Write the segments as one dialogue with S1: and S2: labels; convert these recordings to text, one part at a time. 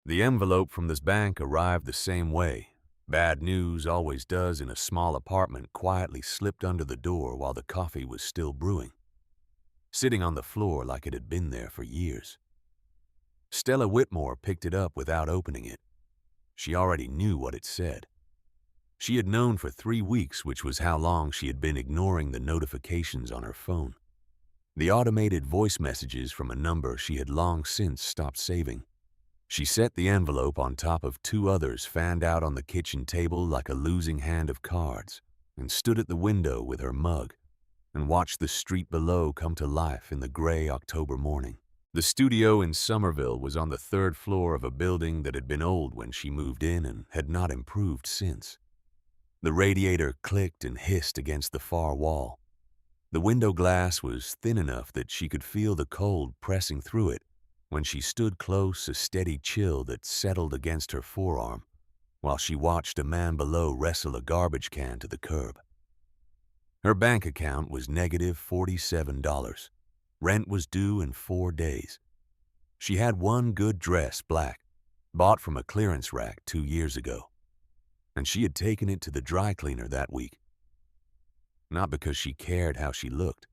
S1: The envelope from this bank arrived the same way. Bad news always does in a small apartment quietly slipped under the door while the coffee was still brewing, sitting on the floor like it had been there for years. Stella Whitmore picked it up without opening it. She already knew what it said. She had known for 3 weeks, which was how long she had been ignoring the notifications on her phone. The automated voice messages from a number she had long since stopped saving. She set the envelope on top of 2 others fanned out on the kitchen table like a losing hand of cards, and stood at the window with her mug and watched the street below come to life in the gray October morning. The studio in Somerville was on the 3rd floor of a building that had been old when she moved in and had not improved since. The radiator clicked and hissed against the far wall. The window glass was thin enough that she could feel the cold pressing through it when she stood close, a steady chill that settled against her forearm while she watched a man below wrestle a garbage can to the curb. Her bank account was negative $47. Rent was due in 4 days. She had one good dress, black, bought from a clearance rack 2 years ago, and she had taken it to the dry cleaner that week. Not because she cared how she looked,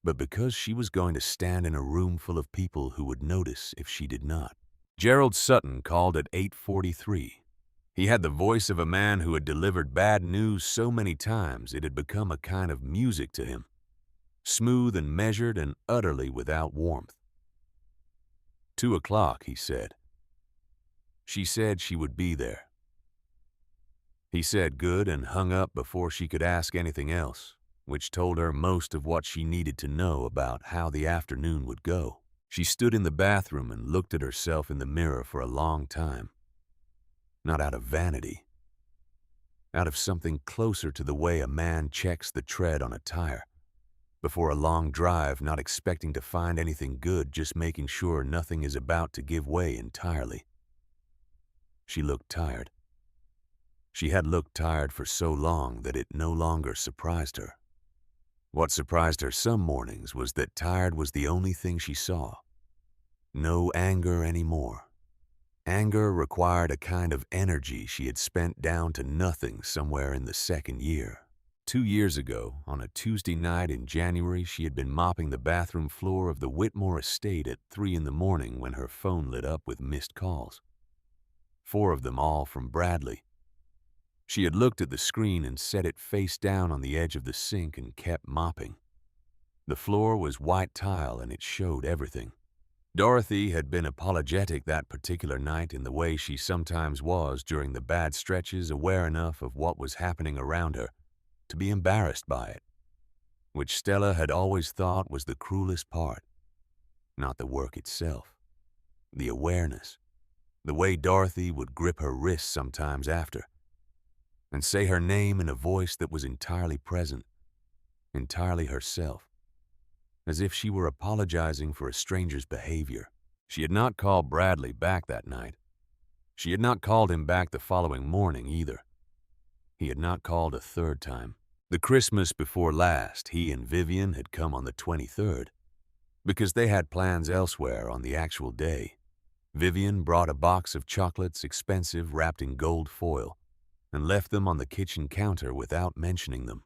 S1: but because she was going to stand in a room full of people who would notice if she did not. Gerald Sutton called at 8:43. He had the voice of a man who had delivered bad news so many times it had become a kind of music to him, smooth and measured and utterly without warmth. 2 o'clock, he said. She said she would be there. He said good and hung up before she could ask anything else, which told her most of what she needed to know about how the afternoon would go. She stood in the bathroom and looked at herself in the mirror for a long time. Not out of vanity, out of something closer to the way a man checks the tread on a tire before a long drive, not expecting to find anything good, just making sure nothing is about to give way entirely. She looked tired. She had looked tired for so long that it no longer surprised her. What surprised her some mornings was that tired was the only thing she saw. No anger anymore. Anger required a kind of energy she had spent down to nothing somewhere in the 2nd year. 2 years ago, on a Tuesday night in January, she had been mopping the bathroom floor of the Whitmore estate at 3 in the morning when her phone lit up with missed calls. 4 of them all from Bradley. She had looked at the screen and set it face down on the edge of the sink and kept mopping. The floor was white tile and it showed everything. Dorothy had been apologetic that particular night in the way she sometimes was during the bad stretches, aware enough of what was happening around her to be embarrassed by it, which Stella had always thought was the cruelest part. Not the work itself, the awareness, the way Dorothy would grip her wrist sometimes after and say her name in a voice that was entirely present, entirely herself, as if she were apologizing for a stranger's behavior. She had not called Bradley back that night. She had not called him back the following morning either. He had not called a 3rd time. The Christmas before last, he and Vivian had come on the 23rd, because they had plans elsewhere on the actual day. Vivian brought a box of chocolates, expensive, wrapped in gold foil, and left them on the kitchen counter without mentioning them.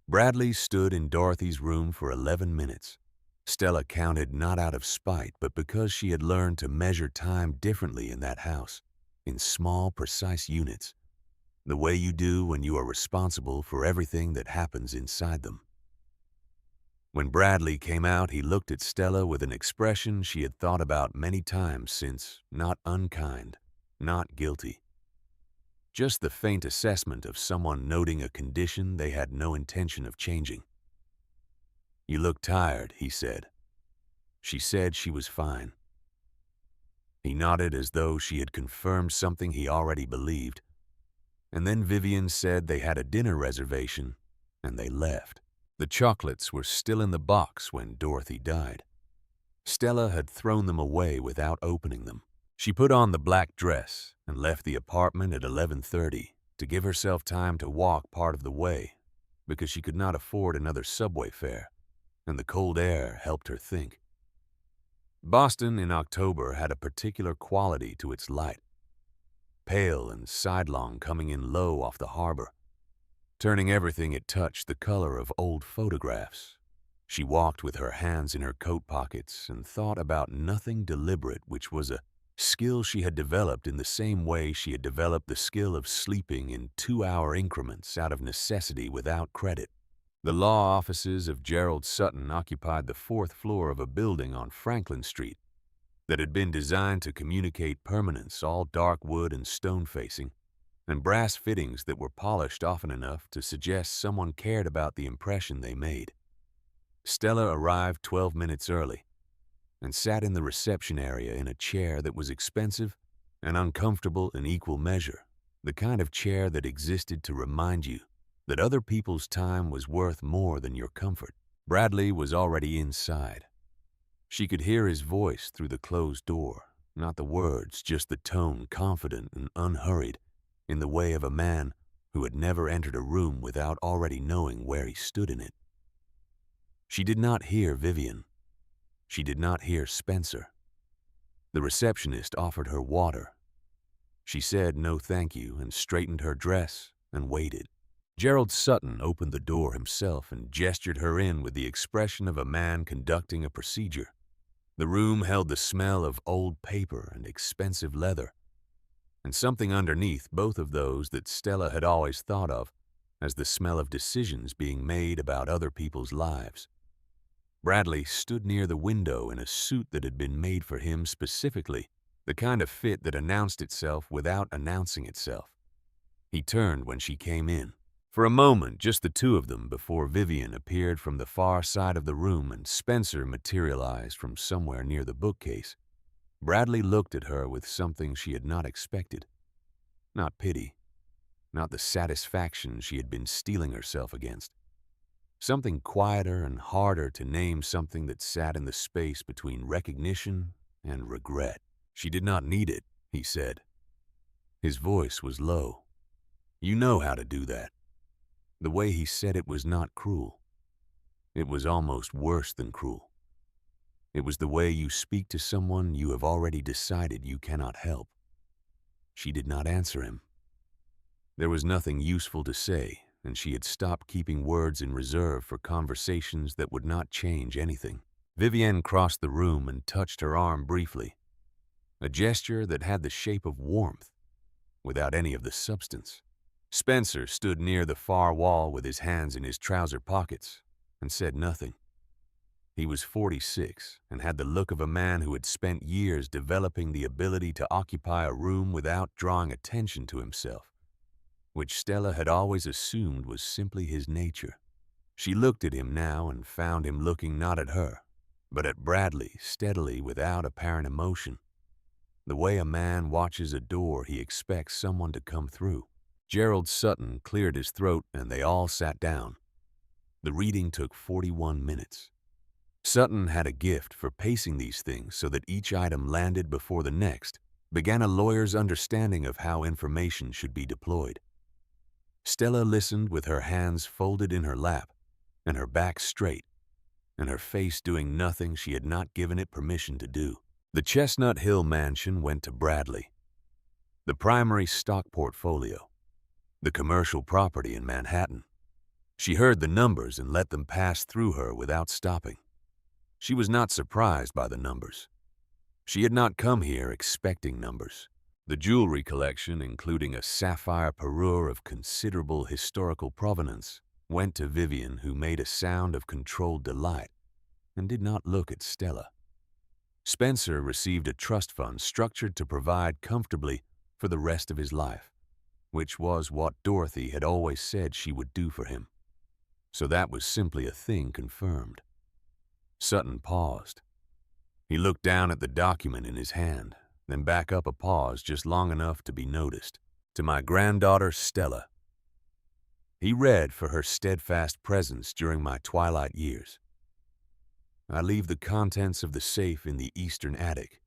S1: Bradley stood in Dorothy's room for 11 minutes. Stella counted not out of spite, but because she had learned to measure time differently in that house, in small, precise units, the way you do when you are responsible for everything that happens inside them. When Bradley came out, he looked at Stella with an expression she had thought about many times since, not unkind, not guilty. Just the faint assessment of someone noting a condition they had no intention of changing. "You look tired," he said. She said she was fine. He nodded as though she had confirmed something he already believed, and then Vivian said they had a dinner reservation, and they left. The chocolates were still in the box when Dorothy died. Stella had thrown them away without opening them. She put on the black dress and left the apartment at 11:30 to give herself time to walk part of the way because she could not afford another subway fare, and the cold air helped her think. Boston in October had a particular quality to its light, pale and sidelong, coming in low off the harbor, turning everything it touched the color of old photographs. She walked with her hands in her coat pockets and thought about nothing deliberate, which was a skill she had developed in the same way she had developed the skill of sleeping in 2-hour increments out of necessity without credit. The law offices of Gerald Sutton occupied the 4th floor of a building on Franklin Street that had been designed to communicate permanence, all dark wood and stone facing, and brass fittings that were polished often enough to suggest someone cared about the impression they made. Stella arrived 12 minutes early and sat in the reception area in a chair that was expensive and uncomfortable in equal measure, the kind of chair that existed to remind you that other people's time was worth more than your comfort. Bradley was already inside. She could hear his voice through the closed door, not the words, just the tone, confident and unhurried, in the way of a man who had never entered a room without already knowing where he stood in it. She did not hear Vivian. She did not hear Spencer. The receptionist offered her water. She said no thank you and straightened her dress and waited. Gerald Sutton opened the door himself and gestured her in with the expression of a man conducting a procedure. The room held the smell of old paper and expensive leather, and something underneath both of those that Stella had always thought of as the smell of decisions being made about other people's lives. Bradley stood near the window in a suit that had been made for him specifically, the kind of fit that announced itself without announcing itself. He turned when she came in. For a moment, just the two of them, before Vivian appeared from the far side of the room and Spencer materialized from somewhere near the bookcase. Bradley looked at her with something she had not expected. Not pity, not the satisfaction she had been steeling herself against. Something quieter and harder to name, something that sat in the space between recognition and regret. She did not need it, he said. His voice was low. You know how to do that. The way he said it was not cruel. It was almost worse than cruel. It was the way you speak to someone you have already decided you cannot help. She did not answer him. There was nothing useful to say, and she had stopped keeping words in reserve for conversations that would not change anything. Vivienne crossed the room and touched her arm briefly, a gesture that had the shape of warmth, without any of the substance. Spencer stood near the far wall with his hands in his trouser pockets and said nothing. He was 46 and had the look of a man who had spent years developing the ability to occupy a room without drawing attention to himself, which Stella had always assumed was simply his nature. She looked at him now and found him looking not at her, but at Bradley, steadily, without apparent emotion, the way a man watches a door he expects someone to come through. Gerald Sutton cleared his throat and they all sat down. The reading took 41 minutes. Sutton had a gift for pacing these things so that each item landed before the next, began a lawyer's understanding of how information should be deployed. Stella listened with her hands folded in her lap and her back straight, and her face doing nothing she had not given it permission to do. The Chestnut Hill mansion went to Bradley. The primary stock portfolio. The commercial property in Manhattan. She heard the numbers and let them pass through her without stopping. She was not surprised by the numbers. She had not come here expecting numbers. The jewelry collection, including a sapphire parure of considerable historical provenance, went to Vivian, who made a sound of controlled delight and did not look at Stella. Spencer received a trust fund structured to provide comfortably for the rest of his life, which was what Dorothy had always said she would do for him. So that was simply a thing confirmed. Sutton paused. He looked down at the document in his hand, then back up a pause just long enough to be noticed. To my granddaughter Stella. He read for her steadfast presence during my twilight years. I leave the contents of the safe in the eastern attic,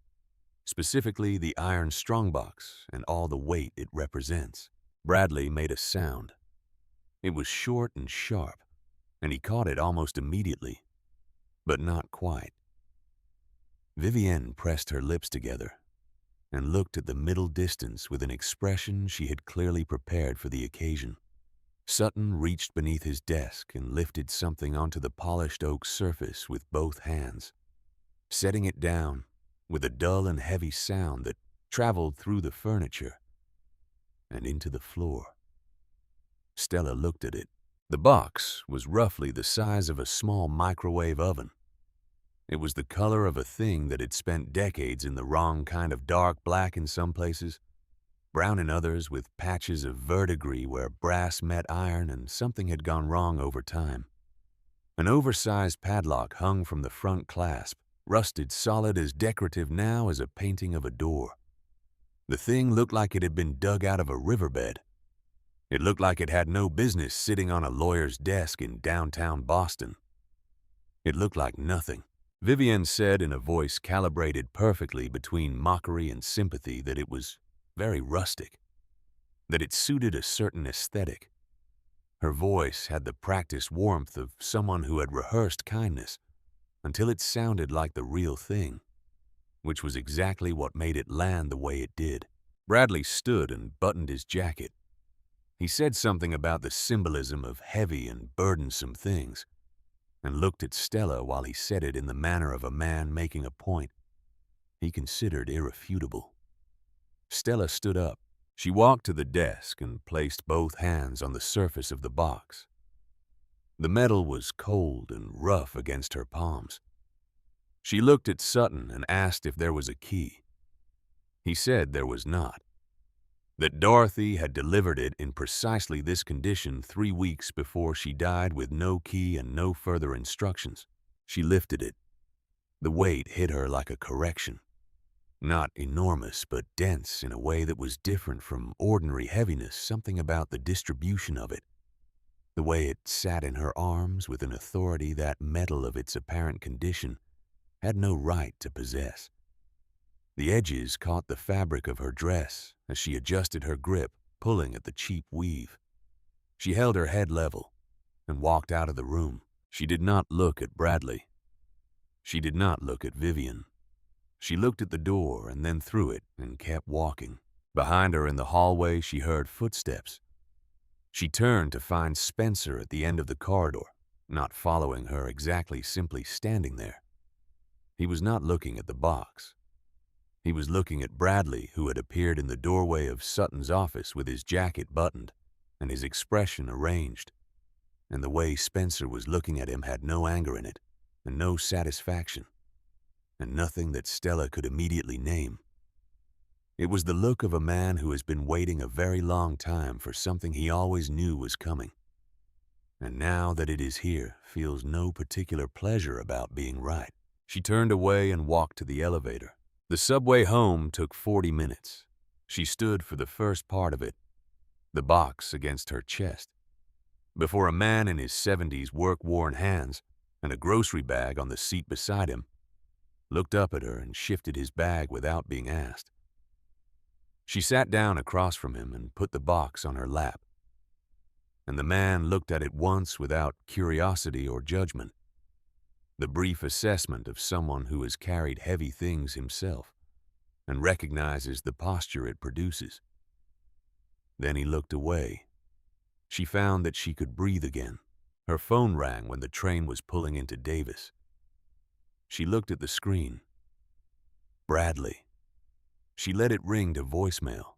S1: specifically the iron strongbox and all the weight it represents. Bradley made a sound. It was short and sharp, and he caught it almost immediately, but not quite. Vivienne pressed her lips together and looked at the middle distance with an expression she had clearly prepared for the occasion. Sutton reached beneath his desk and lifted something onto the polished oak surface with both hands, setting it down with a dull and heavy sound that traveled through the furniture and into the floor. Stella looked at it. The box was roughly the size of a small microwave oven. It was the color of a thing that had spent decades in the wrong kind of dark black in some places, brown in others, with patches of verdigris where brass met iron and something had gone wrong over time. An oversized padlock hung from the front clasp, rusted solid, as decorative now as a painting of a door. The thing looked like it had been dug out of a riverbed. It looked like it had no business sitting on a lawyer's desk in downtown Boston. It looked like nothing. Vivienne said in a voice calibrated perfectly between mockery and sympathy that it was very rustic, that it suited a certain aesthetic. Her voice had the practiced warmth of someone who had rehearsed kindness until it sounded like the real thing, which was exactly what made it land the way it did. Bradley stood and buttoned his jacket. He said something about the symbolism of heavy and burdensome things, and looked at Stella while he said it in the manner of a man making a point he considered irrefutable. Stella stood up. She walked to the desk and placed both hands on the surface of the box. The metal was cold and rough against her palms. She looked at Sutton and asked if there was a key. He said there was not, that Dorothy had delivered it in precisely this condition 3 weeks before she died with no key and no further instructions. She lifted it. The weight hit her like a correction. Not enormous, but dense in a way that was different from ordinary heaviness, something about the distribution of it. The way it sat in her arms with an authority that metal of its apparent condition had no right to possess. The edges caught the fabric of her dress as she adjusted her grip, pulling at the cheap weave. She held her head level and walked out of the room. She did not look at Bradley. She did not look at Vivienne. She looked at the door and then through it and kept walking. Behind her in the hallway, she heard footsteps. She turned to find Spencer at the end of the corridor, not following her exactly, simply standing there. He was not looking at the box. He was looking at Bradley, who had appeared in the doorway of Sutton's office with his jacket buttoned and his expression arranged. And the way Spencer was looking at him had no anger in it, and no satisfaction, and nothing that Stella could immediately name. It was the look of a man who has been waiting a very long time for something he always knew was coming, and now that it is here, feels no particular pleasure about being right. She turned away and walked to the elevator. The subway home took 40 minutes. She stood for the first part of it, the box against her chest, before a man in his 70s, work-worn hands and a grocery bag on the seat beside him, looked up at her and shifted his bag without being asked. She sat down across from him and put the box on her lap, and the man looked at it once without curiosity or judgment. The brief assessment of someone who has carried heavy things himself and recognizes the posture it produces. Then he looked away. She found that she could breathe again. Her phone rang when the train was pulling into Davis. She looked at the screen. Bradley. She let it ring to voicemail.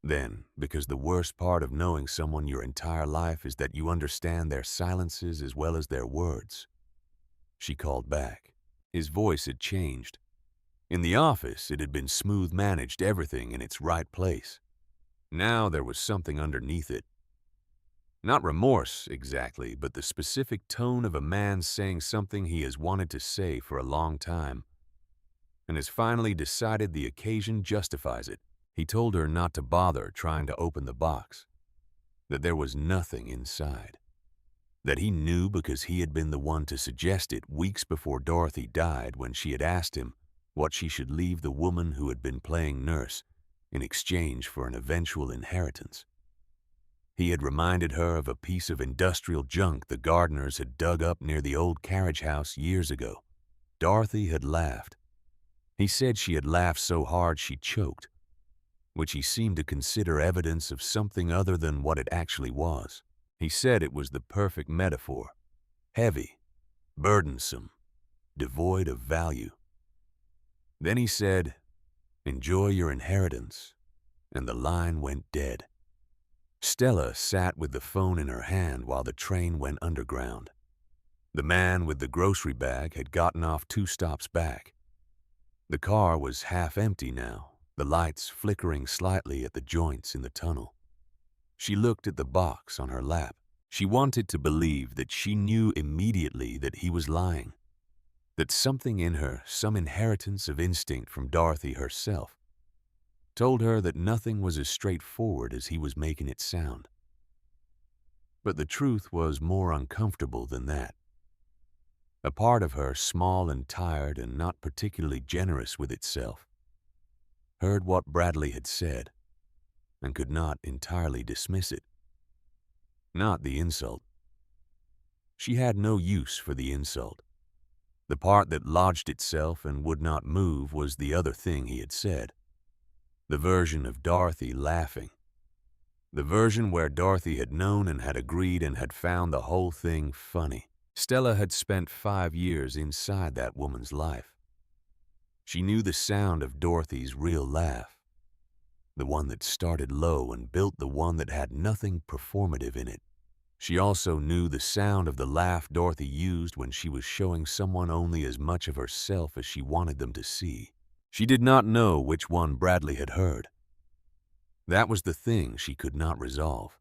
S1: Then, because the worst part of knowing someone your entire life is that you understand their silences as well as their words, she called back. His voice had changed. In the office, it had been smooth managed, everything in its right place. Now there was something underneath it. Not remorse, exactly, but the specific tone of a man saying something he has wanted to say for a long time, and has finally decided the occasion justifies it. He told her not to bother trying to open the box, that there was nothing inside, that he knew because he had been the one to suggest it weeks before Dorothy died when she had asked him what she should leave the woman who had been playing nurse in exchange for an eventual inheritance. He had reminded her of a piece of industrial junk the gardeners had dug up near the old carriage house years ago. Dorothy had laughed. He said she had laughed so hard she choked, which he seemed to consider evidence of something other than what it actually was. He said it was the perfect metaphor, heavy, burdensome, devoid of value. Then he said, "Enjoy your inheritance," and the line went dead. Stella sat with the phone in her hand while the train went underground. The man with the grocery bag had gotten off 2 stops back. The car was half empty now, the lights flickering slightly at the joints in the tunnel. She looked at the box on her lap. She wanted to believe that she knew immediately that he was lying, that something in her, some inheritance of instinct from Dorothy herself, told her that nothing was as straightforward as he was making it sound. But the truth was more uncomfortable than that. A part of her, small and tired and not particularly generous with itself, heard what Bradley had said and could not entirely dismiss it. Not the insult. She had no use for the insult. The part that lodged itself and would not move was the other thing he had said. The version of Dorothy laughing. The version where Dorothy had known and had agreed and had found the whole thing funny. Stella had spent 5 years inside that woman's life. She knew the sound of Dorothy's real laugh, the one that started low and built the one that had nothing performative in it. She also knew the sound of the laugh Dorothy used when she was showing someone only as much of herself as she wanted them to see. She did not know which one Bradley had heard. That was the thing she could not resolve.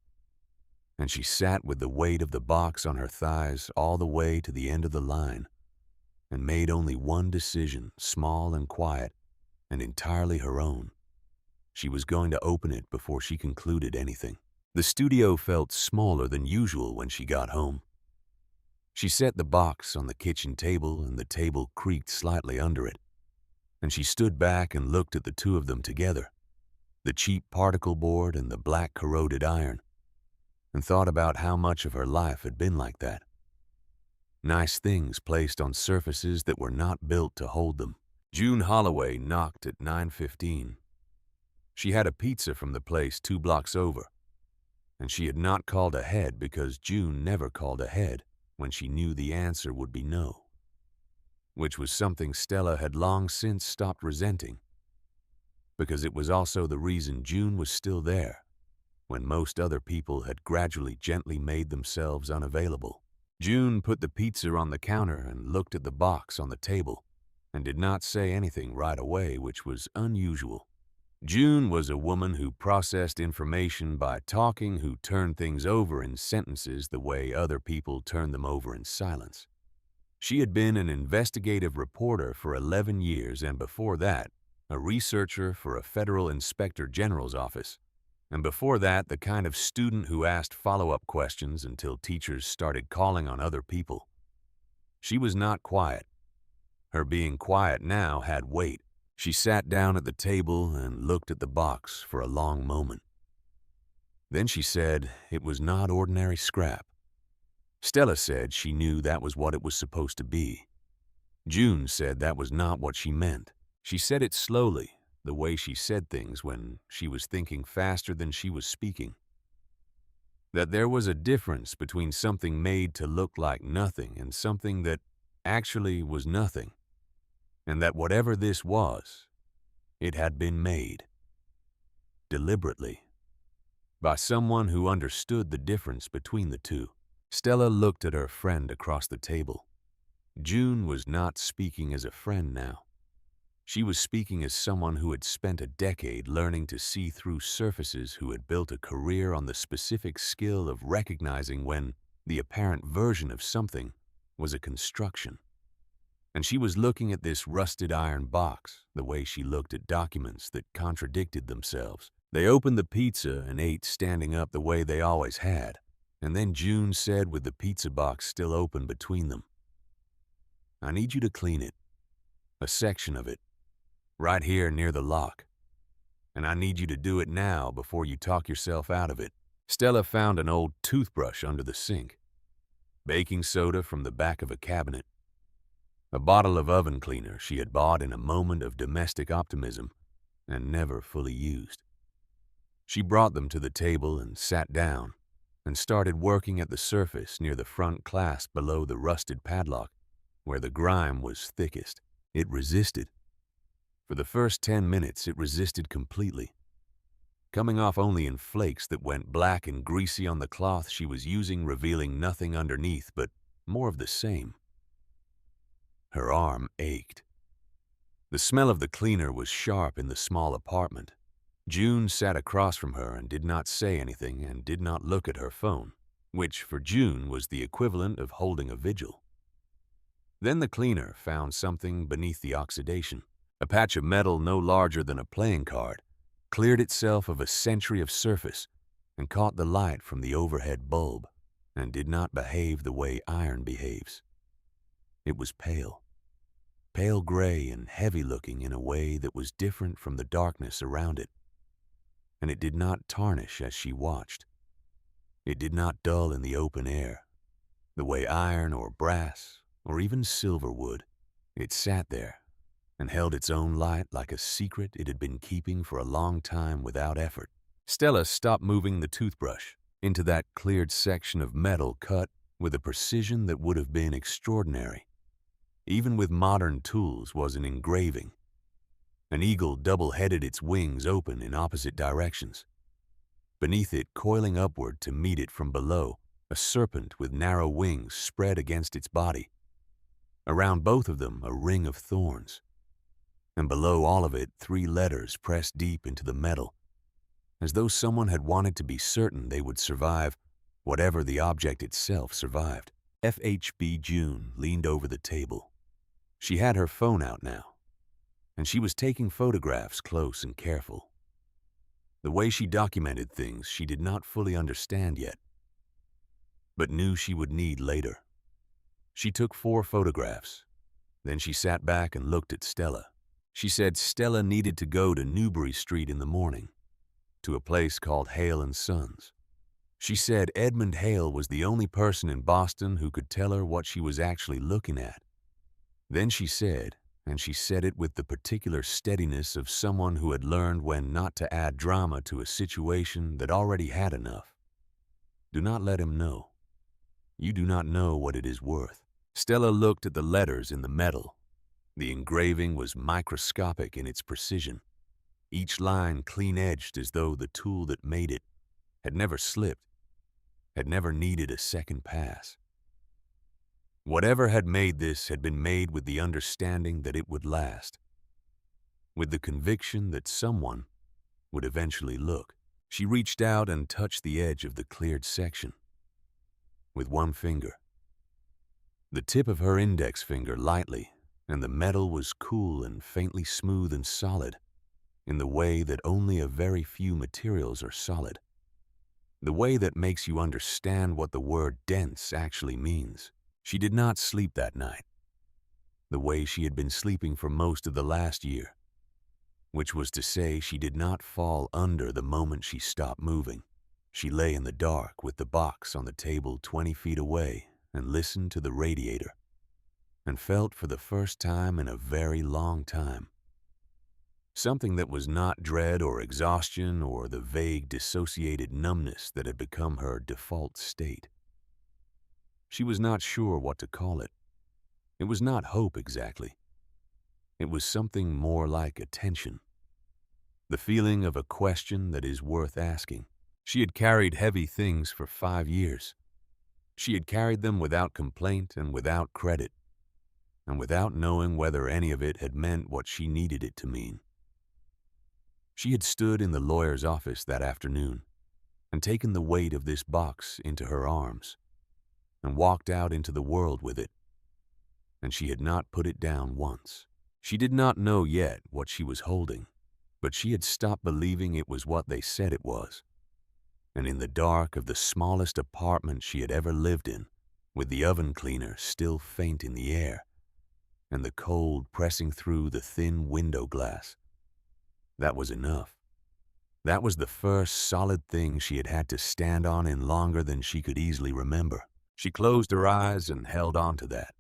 S1: And she sat with the weight of the box on her thighs all the way to the end of the line, and made only one decision, small and quiet, and entirely her own. She was going to open it before she concluded anything. The studio felt smaller than usual when she got home. She set the box on the kitchen table, and the table creaked slightly under it. And she stood back and looked at the two of them together, the cheap particle board and the black corroded iron, and thought about how much of her life had been like that. Nice things placed on surfaces that were not built to hold them. June Holloway knocked at 9:15. She had a pizza from the place 2 blocks over, and she had not called ahead because June never called ahead when she knew the answer would be no, which was something Stella had long since stopped resenting, because it was also the reason June was still there when most other people had gradually gently made themselves unavailable. June put the pizza on the counter and looked at the box on the table and did not say anything right away, which was unusual. June was a woman who processed information by talking, who turned things over in sentences the way other people turn them over in silence. She had been an investigative reporter for 11 years, and before that, a researcher for a federal inspector general's office, and before that, the kind of student who asked follow-up questions until teachers started calling on other people. She was not quiet. Her being quiet now had weight. She sat down at the table and looked at the box for a long moment. Then she said it was not ordinary scrap. Stella said she knew that was what it was supposed to be. June said that was not what she meant. She said it slowly, the way she said things when she was thinking faster than she was speaking. That there was a difference between something made to look like nothing and something that actually was nothing, and that whatever this was, it had been made. Deliberately. By someone who understood the difference between the two. Stella looked at her friend across the table. June was not speaking as a friend now. She was speaking as someone who had spent a decade learning to see through surfaces, who had built a career on the specific skill of recognizing when the apparent version of something was a construction. And she was looking at this rusted iron box the way she looked at documents that contradicted themselves. They opened the pizza and ate standing up the way they always had, and then June said, with the pizza box still open between them, "I need you to clean it, a section of it, right here near the lock, and I need you to do it now before you talk yourself out of it." Stella found an old toothbrush under the sink, baking soda from the back of a cabinet, A bottle of oven cleaner she had bought in a moment of domestic optimism and never fully used. She brought them to the table and sat down and started working at the surface near the front clasp below the rusted padlock, where the grime was thickest. It resisted. For the first 10 minutes, it resisted completely, coming off only in flakes that went black and greasy on the cloth she was using, revealing nothing underneath but more of the same. Her arm ached. The smell of the cleaner was sharp in the small apartment. June sat across from her and did not say anything and did not look at her phone, which for June was the equivalent of holding a vigil. Then the cleaner found something beneath the oxidation. A patch of metal no larger than a playing card cleared itself of a century of surface and caught the light from the overhead bulb and did not behave the way iron behaves. It was pale gray and heavy-looking in a way that was different from the darkness around it. And it did not tarnish as she watched. It did not dull in the open air, the way iron or brass or even silver would. It sat there and held its own light like a secret it had been keeping for a long time without effort. Stella stopped moving the toothbrush into that cleared section of metal cut with a precision that would have been extraordinary. Even with modern tools was an engraving. An eagle double-headed, its wings open in opposite directions. Beneath it, coiling upward to meet it from below, a serpent with narrow wings spread against its body. Around both of them, a ring of thorns. And below all of it, 3 letters pressed deep into the metal, as though someone had wanted to be certain they would survive whatever the object itself survived. FHB June leaned over the table. She had her phone out now, and she was taking photographs close and careful. The way she documented things she did not fully understand yet, but knew she would need later. She took 4 photographs. Then she sat back and looked at Stella. She said Stella needed to go to Newbury Street in the morning, to a place called Hale & Sons. She said Edmund Hale was the only person in Boston who could tell her what she was actually looking at. Then she said, and she said it with the particular steadiness of someone who had learned when not to add drama to a situation that already had enough. Do not let him know. You do not know what it is worth. Stella looked at the letters in the metal. The engraving was microscopic in its precision, each line clean-edged as though the tool that made it had never slipped, had never needed a second pass. Whatever had made this had been made with the understanding that it would last, with the conviction that someone would eventually look. She reached out and touched the edge of the cleared section with one finger, the tip of her index finger lightly, and the metal was cool and faintly smooth and solid in the way that only a very few materials are solid, the way that makes you understand what the word dense actually means. She did not sleep that night, the way she had been sleeping for most of the last year, which was to say she did not fall under the moment she stopped moving. She lay in the dark with the box on the table 20 feet away and listened to the radiator, and felt for the first time in a very long time something that was not dread or exhaustion or the vague dissociated numbness that had become her default state. She was not sure what to call it. It was not hope exactly. It was something more like attention. The feeling of a question that is worth asking. She had carried heavy things for 5 years. She had carried them without complaint and without credit, and without knowing whether any of it had meant what she needed it to mean. She had stood in the lawyer's office that afternoon and taken the weight of this box into her arms and walked out into the world with it, and she had not put it down once. She did not know yet what she was holding, but she had stopped believing it was what they said it was. And in the dark of the smallest apartment she had ever lived in, with the oven cleaner still faint in the air, and the cold pressing through the thin window glass, that was enough. That was the first solid thing she had had to stand on in longer than she could easily remember. She closed her eyes and held on to that.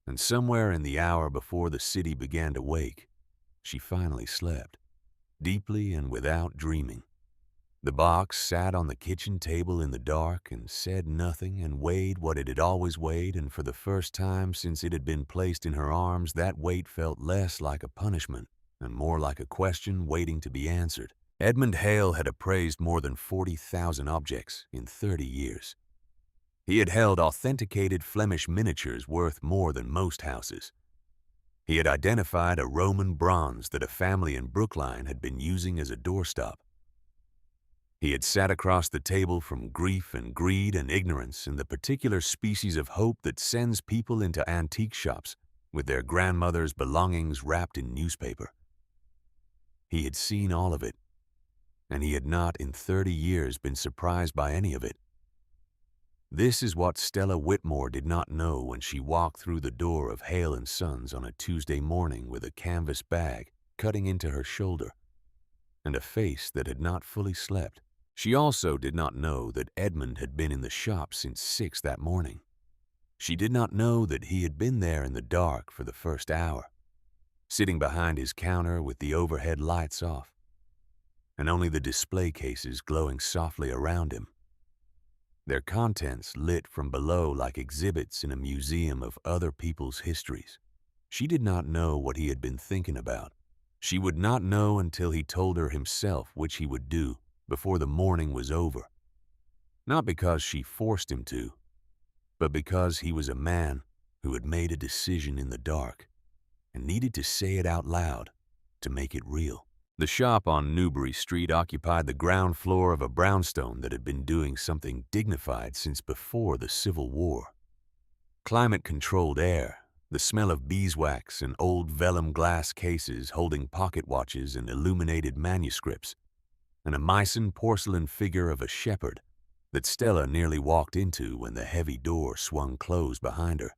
S1: and somewhere in the hour before the city began to wake, she finally slept, deeply and without dreaming. The box sat on the kitchen table in the dark and said nothing and weighed what it had always weighed, and for the first time since it had been placed in her arms, that weight felt less like a punishment and more like a question waiting to be answered. Edmund Hale had appraised more than 40,000 objects in 30 years. He had held authenticated Flemish miniatures worth more than most houses. He had identified a Roman bronze that a family in Brookline had been using as a doorstop. He had sat across the table from grief and greed and ignorance and the particular species of hope that sends people into antique shops with their grandmother's belongings wrapped in newspaper. He had seen all of it, and he had not in 30 years been surprised by any of it. This is what Stella Whitmore did not know when she walked through the door of Hale & Sons on a Tuesday morning with a canvas bag cutting into her shoulder and a face that had not fully slept. She also did not know that Edmund had been in the shop since 6 that morning. She did not know that he had been there in the dark for the first hour, sitting behind his counter with the overhead lights off, and only the display cases glowing softly around him, their contents lit from below like exhibits in a museum of other people's histories. She did not know what he had been thinking about. She would not know until he told her himself which he would do before the morning was over. Not because she forced him to, but because he was a man who had made a decision in the dark and needed to say it out loud to make it real. The shop on Newbury Street occupied the ground floor of a brownstone that had been doing something dignified since before the Civil War. Climate-controlled air, the smell of beeswax and old vellum glass cases holding pocket watches and illuminated manuscripts, and a Meissen porcelain figure of a shepherd that Stella nearly walked into when the heavy door swung closed behind her.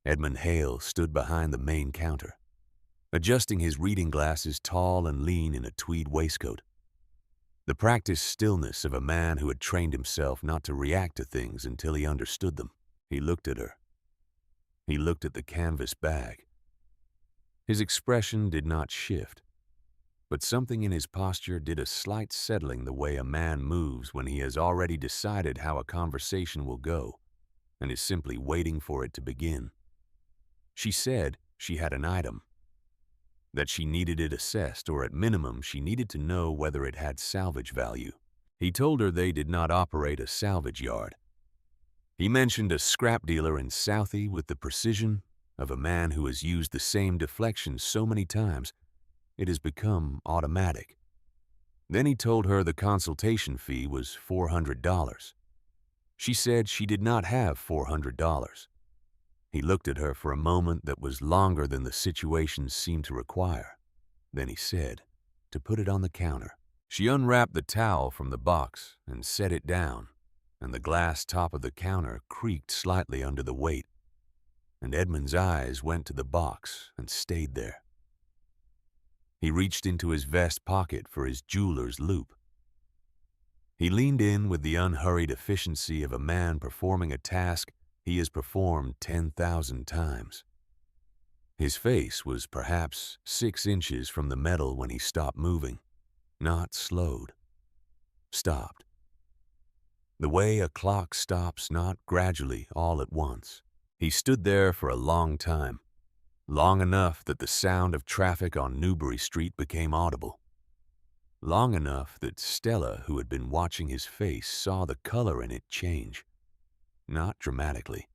S1: Edmund Hale stood behind the main counter, adjusting his reading glasses, tall and lean in a tweed waistcoat. The practiced stillness of a man who had trained himself not to react to things until he understood them. He looked at her. He looked at the canvas bag. His expression did not shift, but something in his posture did a slight settling the way a man moves when he has already decided how a conversation will go and is simply waiting for it to begin. She said she had an item, that she needed it assessed, or at minimum she needed to know whether it had salvage value. He told her they did not operate a salvage yard. He mentioned a scrap dealer in Southie with the precision of a man who has used the same deflection so many times it has become automatic. Then he told her the consultation fee was $400. She said she did not have $400. He looked at her for a moment that was longer than the situation seemed to require. Then he said, to put it on the counter. She unwrapped the towel from the box and set it down, and the glass top of the counter creaked slightly under the weight, and Edmund's eyes went to the box and stayed there. He reached into his vest pocket for his jeweler's loop. He leaned in with the unhurried efficiency of a man performing a task he has performed 10,000 times. His face was perhaps 6 inches from the metal when he stopped moving, not slowed. Stopped. The way a clock stops, not gradually all at once. He stood there for a long time, long enough that the sound of traffic on Newbury Street became audible. Long enough that Stella, who had been watching his face, saw the color in it change. Not dramatically.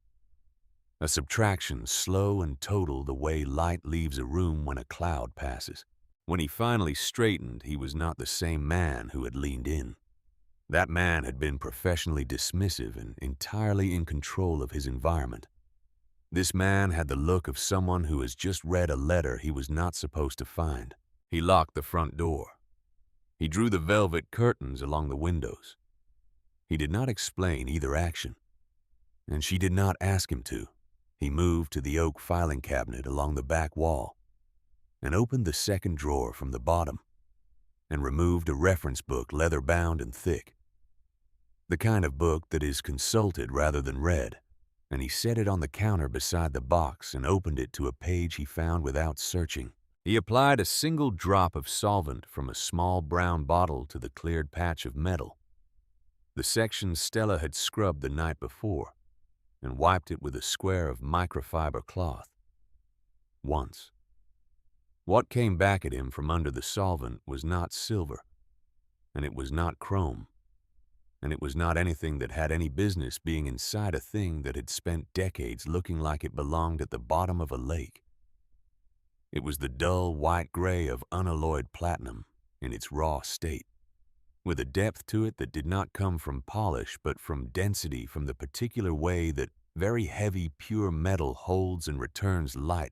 S1: A subtraction slow and total the way light leaves a room when a cloud passes. When he finally straightened, he was not the same man who had leaned in. That man had been professionally dismissive and entirely in control of his environment. This man had the look of someone who has just read a letter he was not supposed to find. He locked the front door. He drew the velvet curtains along the windows. He did not explain either action, and she did not ask him to. He moved to the oak filing cabinet along the back wall and opened the second drawer from the bottom and removed a reference book, leather-bound and thick. The kind of book that is consulted rather than read, and he set it on the counter beside the box and opened it to a page he found without searching. He applied a single drop of solvent from a small brown bottle to the cleared patch of metal, the section Stella had scrubbed the night before, and wiped it with a square of microfiber cloth. Once. What came back at him from under the solvent was not silver, and it was not chrome, and it was not anything that had any business being inside a thing that had spent decades looking like it belonged at the bottom of a lake. It was the dull white gray of unalloyed platinum in its raw state, with a depth to it that did not come from polish but from density, from the particular way that very heavy pure metal holds and returns light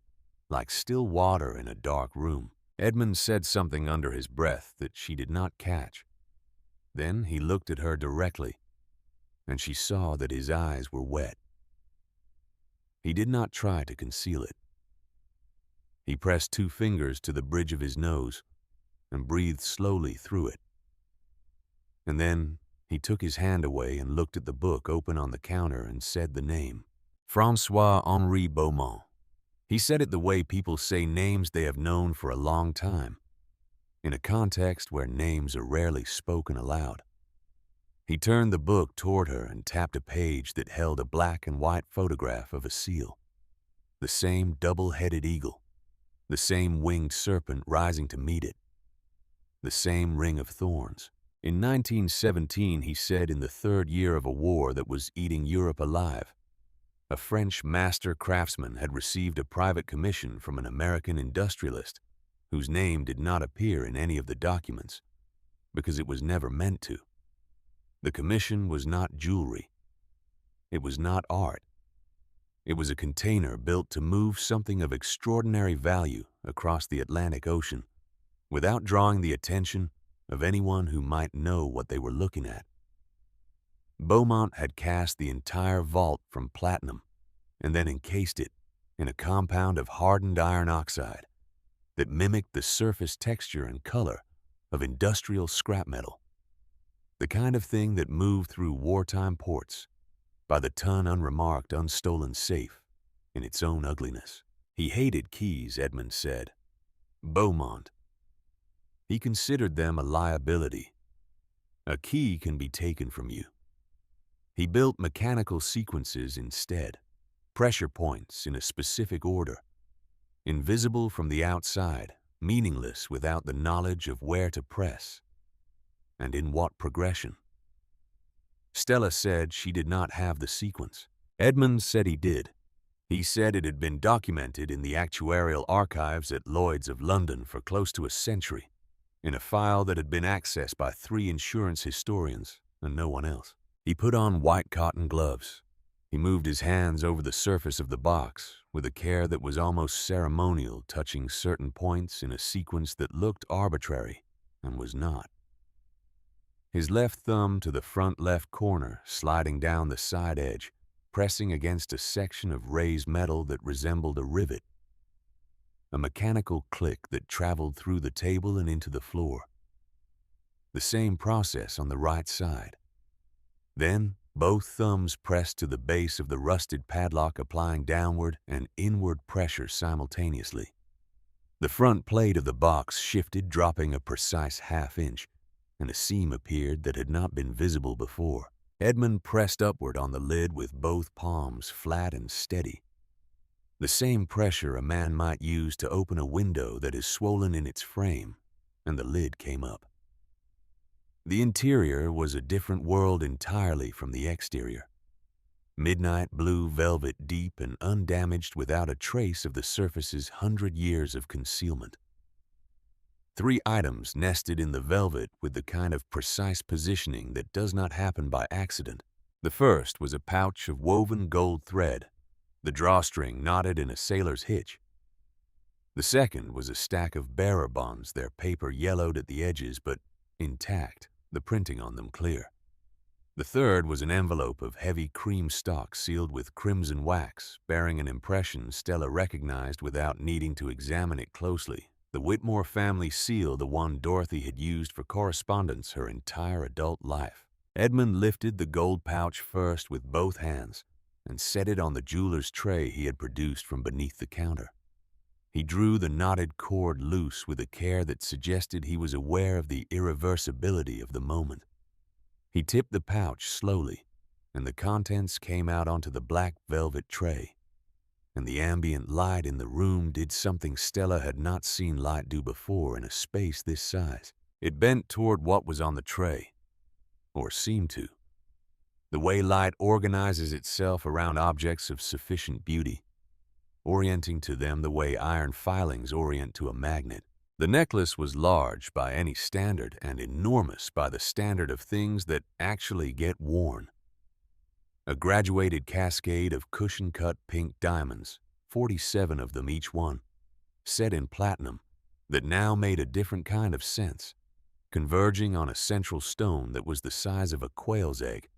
S1: like still water in a dark room. Edmund said something under his breath that she did not catch. Then he looked at her directly, and she saw that his eyes were wet. He did not try to conceal it. He pressed 2 fingers to the bridge of his nose and breathed slowly through it. And then he took his hand away and looked at the book open on the counter and said the name, François-Henri Beaumont. He said it the way people say names they have known for a long time, in a context where names are rarely spoken aloud. He turned the book toward her and tapped a page that held a black and white photograph of a seal, the same double-headed eagle, the same winged serpent rising to meet it, the same ring of thorns. In 1917, he said, in the 3rd year of a war that was eating Europe alive, a French master craftsman had received a private commission from an American industrialist whose name did not appear in any of the documents because it was never meant to. The commission was not jewelry. It was not art. It was a container built to move something of extraordinary value across the Atlantic Ocean without drawing the attention of anyone who might know what they were looking at. Beaumont had cast the entire vault from platinum and then encased it in a compound of hardened iron oxide that mimicked the surface texture and color of industrial scrap metal, the kind of thing that moved through wartime ports by the ton unremarked, unstolen safe in its own ugliness. He hated keys, Edmund said. Beaumont. He considered them a liability. A key can be taken from you. He built mechanical sequences instead, pressure points in a specific order, invisible from the outside, meaningless without the knowledge of where to press and in what progression. Stella said she did not have the sequence. Edmund said he did. He said it had been documented in the actuarial archives at Lloyd's of London for close to a century, in a file that had been accessed by 3 insurance historians and no one else. He put on white cotton gloves. He moved his hands over the surface of the box with a care that was almost ceremonial, touching certain points in a sequence that looked arbitrary and was not. His left thumb to the front left corner, sliding down the side edge, pressing against a section of raised metal that resembled a rivet. A mechanical click that traveled through the table and into the floor. The same process on the right side. Then, both thumbs pressed to the base of the rusted padlock, applying downward and inward pressure simultaneously. The front plate of the box shifted, dropping a precise half-inch, and a seam appeared that had not been visible before. Edmund pressed upward on the lid with both palms flat and steady. The same pressure a man might use to open a window that is swollen in its frame, and the lid came up. The interior was a different world entirely from the exterior. Midnight blue velvet, deep and undamaged, without a trace of the surface's 100 years of concealment. 3 items nested in the velvet with the kind of precise positioning that does not happen by accident. The first was a pouch of woven gold thread, the drawstring knotted in a sailor's hitch. The second was a stack of bearer bonds, their paper yellowed at the edges but intact, the printing on them clear. The third was an envelope of heavy cream stock sealed with crimson wax, bearing an impression Stella recognized without needing to examine it closely. The Whitmore family seal, the one Dorothy had used for correspondence her entire adult life. Edmund lifted the gold pouch first with both hands and set it on the jeweler's tray he had produced from beneath the counter. He drew the knotted cord loose with a care that suggested he was aware of the irreversibility of the moment. He tipped the pouch slowly, and the contents came out onto the black velvet tray. And the ambient light in the room did something Stella had not seen light do before in a space this size. It bent toward what was on the tray, or seemed to. The way light organizes itself around objects of sufficient beauty, orienting to them the way iron filings orient to a magnet. The necklace was large by any standard and enormous by the standard of things that actually get worn. A graduated cascade of cushion-cut pink diamonds, 47 of them each one, set in platinum, that now made a different kind of sense, converging on a central stone that was the size of a quail's egg,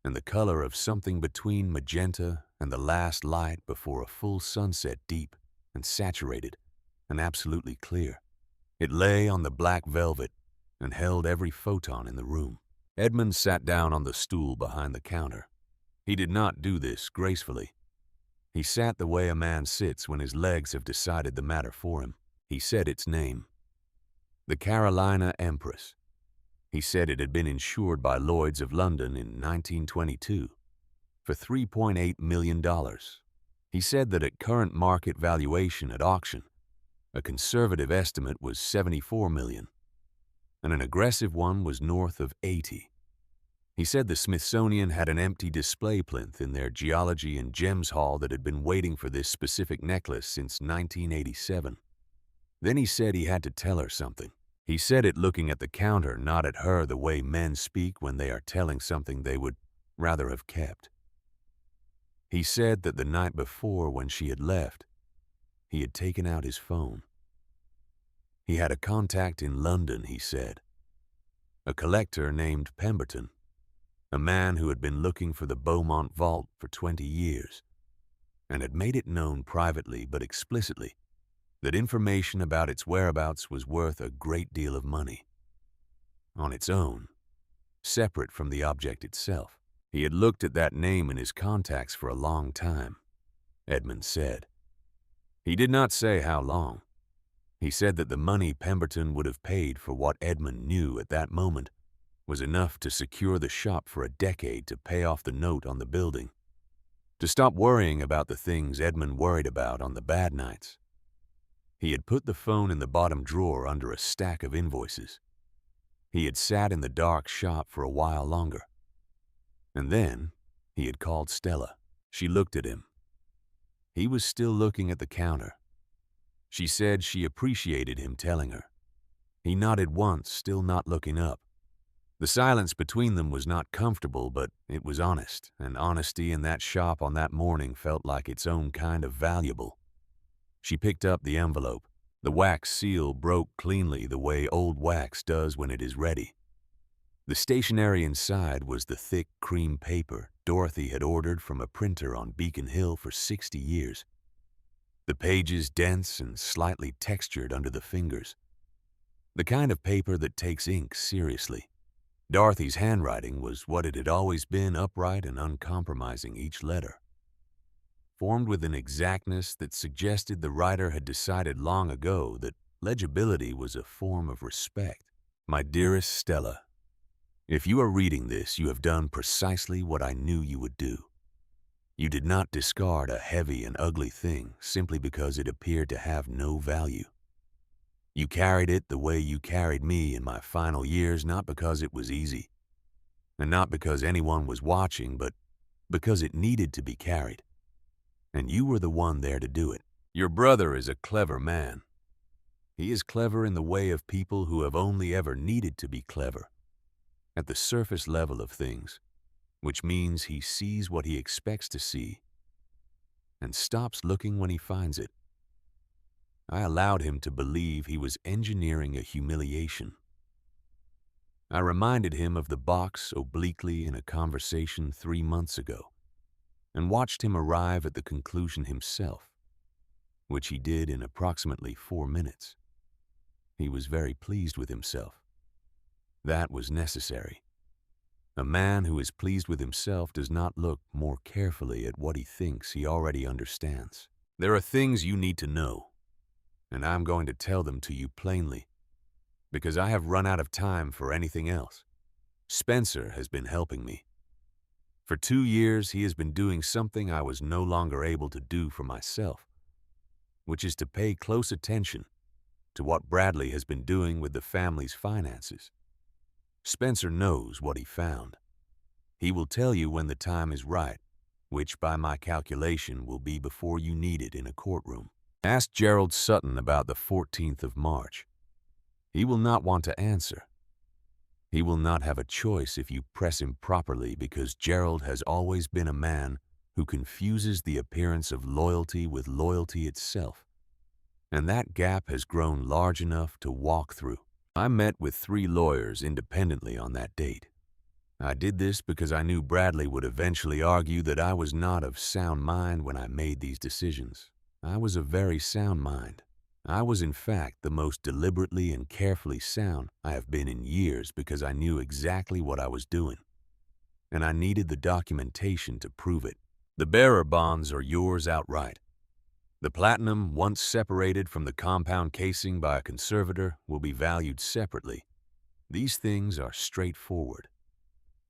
S1: and the color of something between magenta and the last light before a full sunset, deep and saturated and absolutely clear. It lay on the black velvet and held every photon in the room. Edmund sat down on the stool behind the counter. He did not do this gracefully. He sat the way a man sits when his legs have decided the matter for him. He said its name. The Carolina Empress. He said it had been insured by Lloyd's of London in 1922 for $3.8 million. He said that at current market valuation at auction, a conservative estimate was $74 million, and an aggressive one was north of $80. He said the Smithsonian had an empty display plinth in their Geology and Gems Hall that had been waiting for this specific necklace since 1987. Then he said he had to tell her something. He said it looking at the counter, not at her the way men speak when they are telling something they would rather have kept. He said that the night before, when she had left, he had taken out his phone. He had a contact in London, he said. A collector named Pemberton. A man who had been looking for the Beaumont vault for 20 years, and had made it known privately but explicitly that information about its whereabouts was worth a great deal of money. On its own, separate from the object itself. He had looked at that name in his contacts for a long time, Edmund said. He did not say how long. He said that the money Pemberton would have paid for what Edmund knew at that moment was enough to secure the shop for a decade to pay off the note on the building, to stop worrying about the things Edmund worried about on the bad nights. He had put the phone in the bottom drawer under a stack of invoices. He had sat in the dark shop for a while longer. And then he had called Stella. She looked at him. He was still looking at the counter. She said she appreciated him telling her. He nodded once, still not looking up. The silence between them was not comfortable, but it was honest, and honesty in that shop on that morning felt like its own kind of valuable. She picked up the envelope. The wax seal broke cleanly the way old wax does when it is ready. The stationery inside was the thick cream paper Dorothy had ordered from a printer on Beacon Hill for 60 years. The pages dense and slightly textured under the fingers. The kind of paper that takes ink seriously. Dorothy's handwriting was what it had always been, upright and uncompromising, each letter formed with an exactness that suggested the writer had decided long ago that legibility was a form of respect. My dearest Stella, if you are reading this, you have done precisely what I knew you would do. You did not discard a heavy and ugly thing simply because it appeared to have no value. You carried it the way you carried me in my final years, not because it was easy, and not because anyone was watching, but because it needed to be carried. And you were the one there to do it. Your brother is a clever man. He is clever in the way of people who have only ever needed to be clever, at the surface level of things, which means he sees what he expects to see and stops looking when he finds it. I allowed him to believe he was engineering a humiliation. I reminded him of the box obliquely in a conversation 3 months ago, and watched him arrive at the conclusion himself, which he did in approximately 4 minutes. He was very pleased with himself. That was necessary. A man who is pleased with himself does not look more carefully at what he thinks he already understands. There are things you need to know, and I'm going to tell them to you plainly, because I have run out of time for anything else. Spencer has been helping me. For 2 years, he has been doing something I was no longer able to do for myself, which is to pay close attention to what Bradley has been doing with the family's finances. Spencer knows what he found. He will tell you when the time is right, which by my calculation will be before you need it in a courtroom. Ask Gerald Sutton about the 14th of March. He will not want to answer. He will not have a choice if you press him properly, because Gerald has always been a man who confuses the appearance of loyalty with loyalty itself. And that gap has grown large enough to walk through. I met with 3 lawyers independently on that date. I did this because I knew Bradley would eventually argue that I was not of sound mind when I made these decisions. I was of very sound mind. I was in fact the most deliberately and carefully sound I have been in years, because I knew exactly what I was doing. And I needed the documentation to prove it. The bearer bonds are yours outright. The platinum, once separated from the compound casing by a conservator, will be valued separately. These things are straightforward.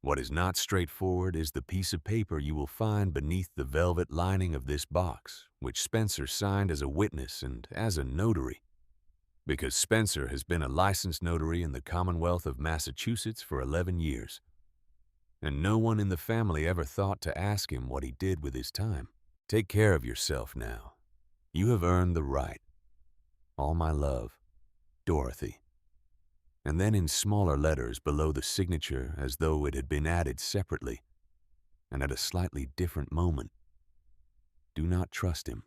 S1: What is not straightforward is the piece of paper you will find beneath the velvet lining of this box, which Spencer signed as a witness and as a notary, because Spencer has been a licensed notary in the Commonwealth of Massachusetts for 11 years, and no one in the family ever thought to ask him what he did with his time. Take care of yourself now. You have earned the right. All my love, Dorothy. And then in smaller letters below the signature, as though it had been added separately and at a slightly different moment, do not trust him.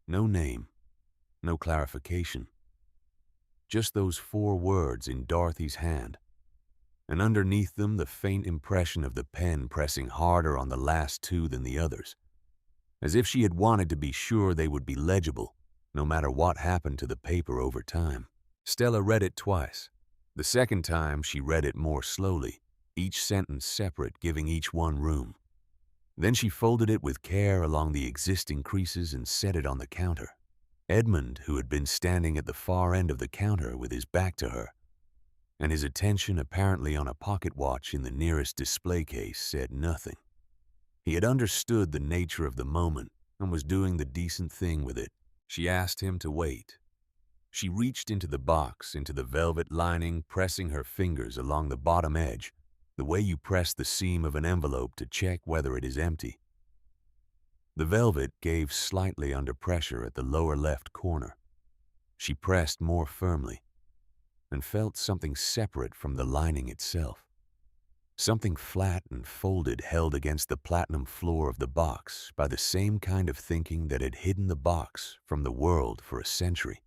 S1: No name, no clarification. Just those 4 words in Dorothy's hand, and underneath them the faint impression of the pen pressing harder on the last 2 than the others, as if she had wanted to be sure they would be legible, no matter what happened to the paper over time. Stella read it twice. The second time, she read it more slowly, each sentence separate, giving each one room. Then she folded it with care along the existing creases and set it on the counter. Edmund, who had been standing at the far end of the counter with his back to her, and his attention apparently on a pocket watch in the nearest display case, said nothing. He had understood the nature of the moment and was doing the decent thing with it. She asked him to wait. She reached into the box, into the velvet lining, pressing her fingers along the bottom edge, the way you press the seam of an envelope to check whether it is empty. The velvet gave slightly under pressure at the lower left corner. She pressed more firmly and felt something separate from the lining itself. Something flat and folded held against the platinum floor of the box by the same kind of thinking that had hidden the box from the world for a century.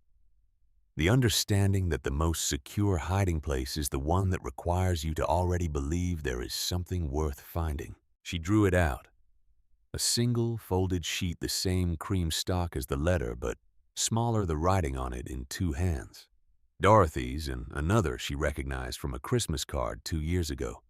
S1: The understanding that the most secure hiding place is the one that requires you to already believe there is something worth finding. She drew it out. A single folded sheet, the same cream stock as the letter, but smaller the writing on it, in 2 hands. Dorothy's and another she recognized from a Christmas card 2 years ago.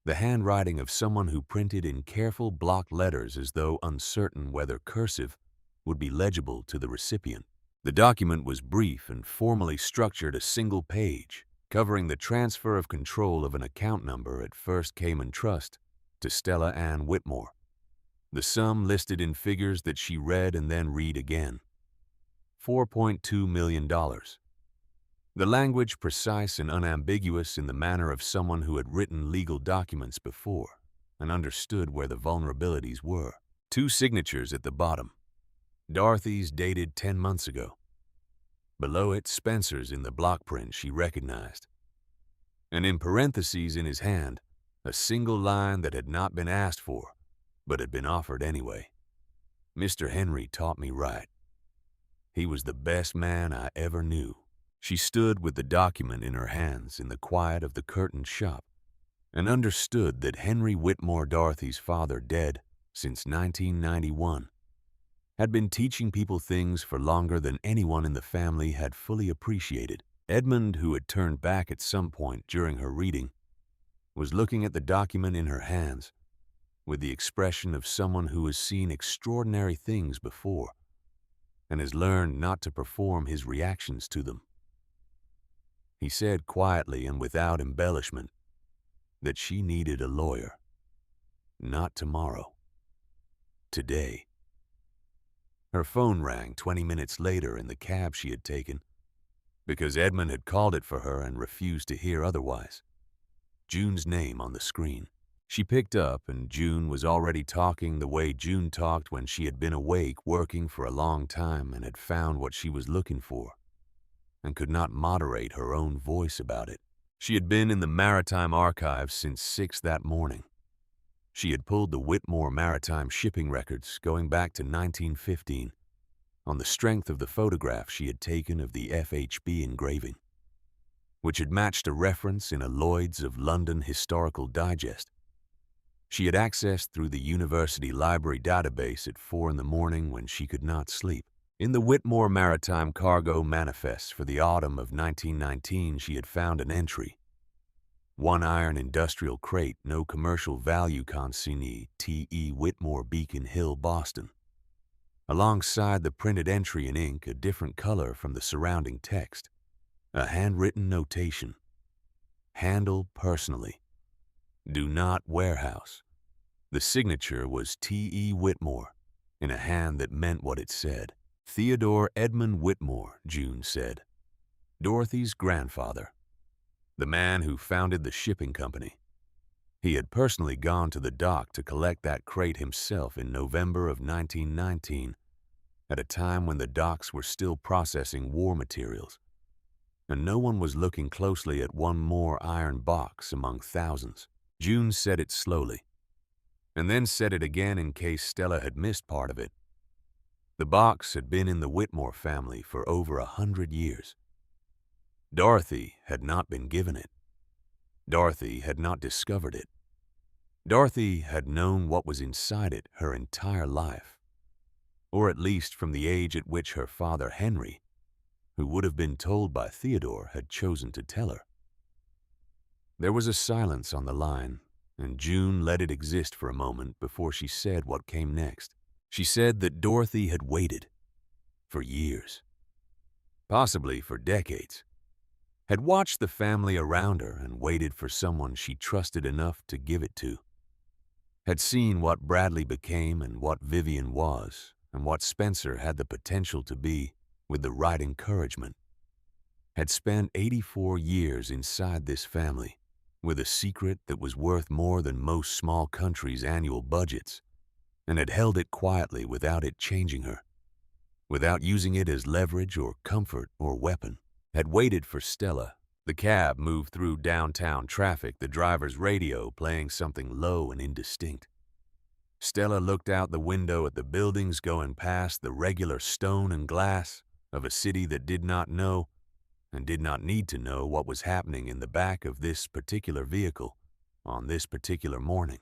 S1: The handwriting of someone who printed in careful block letters as though uncertain whether cursive would be legible to the recipient. The document was brief and formally structured, a single page, covering the transfer of control of an account number at First Cayman Trust to Stella Ann Whitmore. The sum listed in figures that she read and then read again. $4.2 million. The language precise and unambiguous in the manner of someone who had written legal documents before and understood where the vulnerabilities were. 2 signatures at the bottom. Dorothy's dated 10 months ago. Below it, Spencer's in the block print she recognized. And in parentheses in his hand, a single line that had not been asked for, but had been offered anyway. Mr. Henry taught me right. He was the best man I ever knew. She stood with the document in her hands in the quiet of the curtained shop and understood that Henry Whitmore, Dorothy's father, dead since 1991, had been teaching people things for longer than anyone in the family had fully appreciated. Edmund, who had turned back at some point during her reading, was looking at the document in her hands with the expression of someone who has seen extraordinary things before and has learned not to perform his reactions to them. He said quietly and without embellishment that she needed a lawyer. Not tomorrow. Today. Her phone rang 20 minutes later in the cab she had taken because Edmund had called it for her and refused to hear otherwise. June's name on the screen. She picked up, and June was already talking the way June talked when she had been awake working for a long time and had found what she was looking for, and could not moderate her own voice about it. She had been in the Maritime Archives since 6 that morning. She had pulled the Whitmore Maritime shipping records going back to 1915 on the strength of the photograph she had taken of the FHB engraving, which had matched a reference in a Lloyd's of London historical digest. She had accessed through the university library database at 4 in the morning when she could not sleep. In the Whitmore Maritime Cargo Manifest for the autumn of 1919, she had found an entry. 1 iron industrial crate, no commercial value, consignee, T.E. Whitmore, Beacon Hill, Boston. Alongside the printed entry in ink, a different color from the surrounding text, a handwritten notation. Handle personally. Do not warehouse. The signature was T.E. Whitmore, in a hand that meant what it said. Theodore Edmund Whitmore, June said. Dorothy's grandfather. The man who founded the shipping company. He had personally gone to the dock to collect that crate himself in November of 1919, at a time when the docks were still processing war materials, and no one was looking closely at one more iron box among thousands. June said it slowly, and then said it again in case Stella had missed part of it. The box had been in the Whitmore family for over 100 years. Dorothy had not been given it. Dorothy had not discovered it. Dorothy had known what was inside it her entire life, or at least from the age at which her father Henry, who would have been told by Theodore, had chosen to tell her. There was a silence on the line, and June let it exist for a moment before she said what came next. She said that Dorothy had waited for years, possibly for decades, had watched the family around her and waited for someone she trusted enough to give it to, had seen what Bradley became and what Vivian was and what Spencer had the potential to be with the right encouragement, had spent 84 years inside this family with a secret that was worth more than most small countries' annual budgets, and had held it quietly without it changing her, without using it as leverage or comfort or weapon, had waited for Stella. The cab moved through downtown traffic, the driver's radio playing something low and indistinct. Stella looked out the window at the buildings going past, the regular stone and glass of a city that did not know and did not need to know what was happening in the back of this particular vehicle on this particular morning.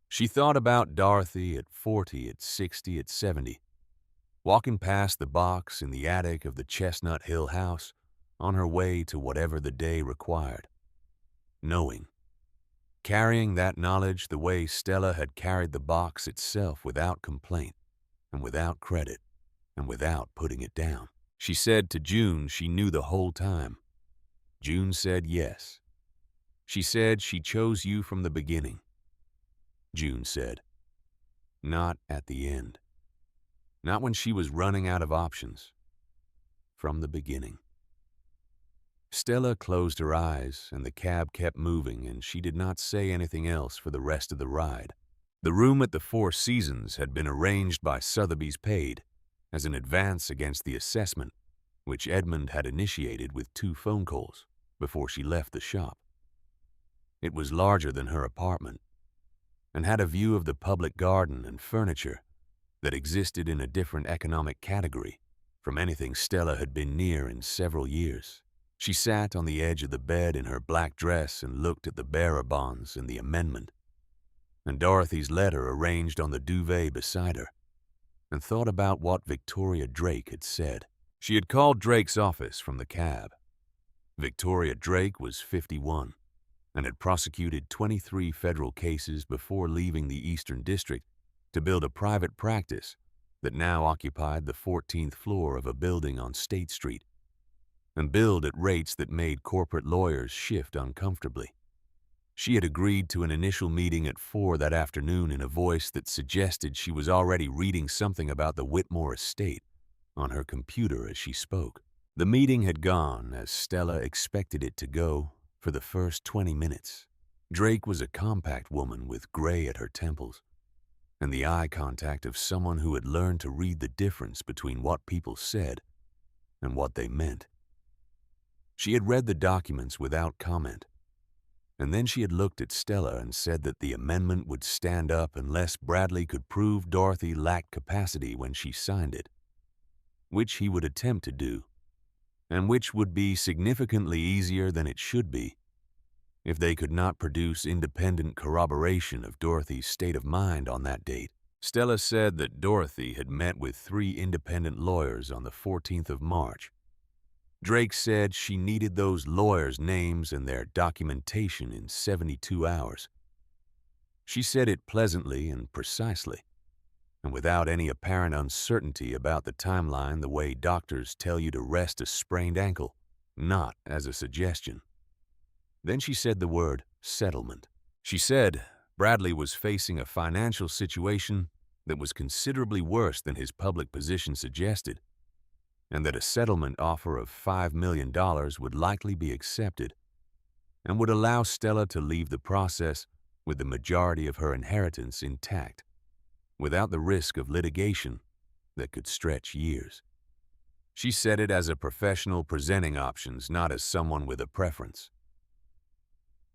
S1: She thought about Dorothy at 40, at 60, at 70, walking past the box in the attic of the Chestnut Hill house on her way to whatever the day required, knowing, carrying that knowledge the way Stella had carried the box itself, without complaint and without credit and without putting it down. She said to June she knew the whole time. June said yes. She said she chose you from the beginning. June said, not at the end. Not when she was running out of options. From the beginning. Stella closed her eyes, and the cab kept moving, and she did not say anything else for the rest of the ride. The room at the Four Seasons had been arranged by Sotheby's paid as an advance against the assessment, which Edmund had initiated with 2 phone calls before she left the shop. It was larger than her apartment, and had a view of the public garden and furniture that existed in a different economic category from anything Stella had been near in several years. She sat on the edge of the bed in her black dress and looked at the bearer bonds and the amendment, and Dorothy's letter arranged on the duvet beside her, and thought about what Victoria Drake had said. She had called Drake's office from the cab. Victoria Drake was 51, and had prosecuted 23 federal cases before leaving the Eastern District to build a private practice that now occupied the 14th floor of a building on State Street, and billed at rates that made corporate lawyers shift uncomfortably. She had agreed to an initial meeting at 4 that afternoon in a voice that suggested she was already reading something about the Whitmore estate on her computer as she spoke. The meeting had gone as Stella expected it to go for the first 20 minutes. Drake was a compact woman with gray at her temples and the eye contact of someone who had learned to read the difference between what people said and what they meant. She had read the documents without comment, and then she had looked at Stella and said that the amendment would stand up unless Bradley could prove Dorothy lacked capacity when she signed it, which he would attempt to do, and which would be significantly easier than it should be if they could not produce independent corroboration of Dorothy's state of mind on that date. Stella said that Dorothy had met with 3 independent lawyers on the 14th of March. Drake said she needed those lawyers' names and their documentation in 72 hours. She said it pleasantly and precisely, and without any apparent uncertainty about the timeline, the way doctors tell you to rest a sprained ankle, not as a suggestion. Then she said the word settlement. She said Bradley was facing a financial situation that was considerably worse than his public position suggested, and that a settlement offer of $5 million would likely be accepted and would allow Stella to leave the process with the majority of her inheritance intact, without the risk of litigation that could stretch years. She said it as a professional presenting options, not as someone with a preference.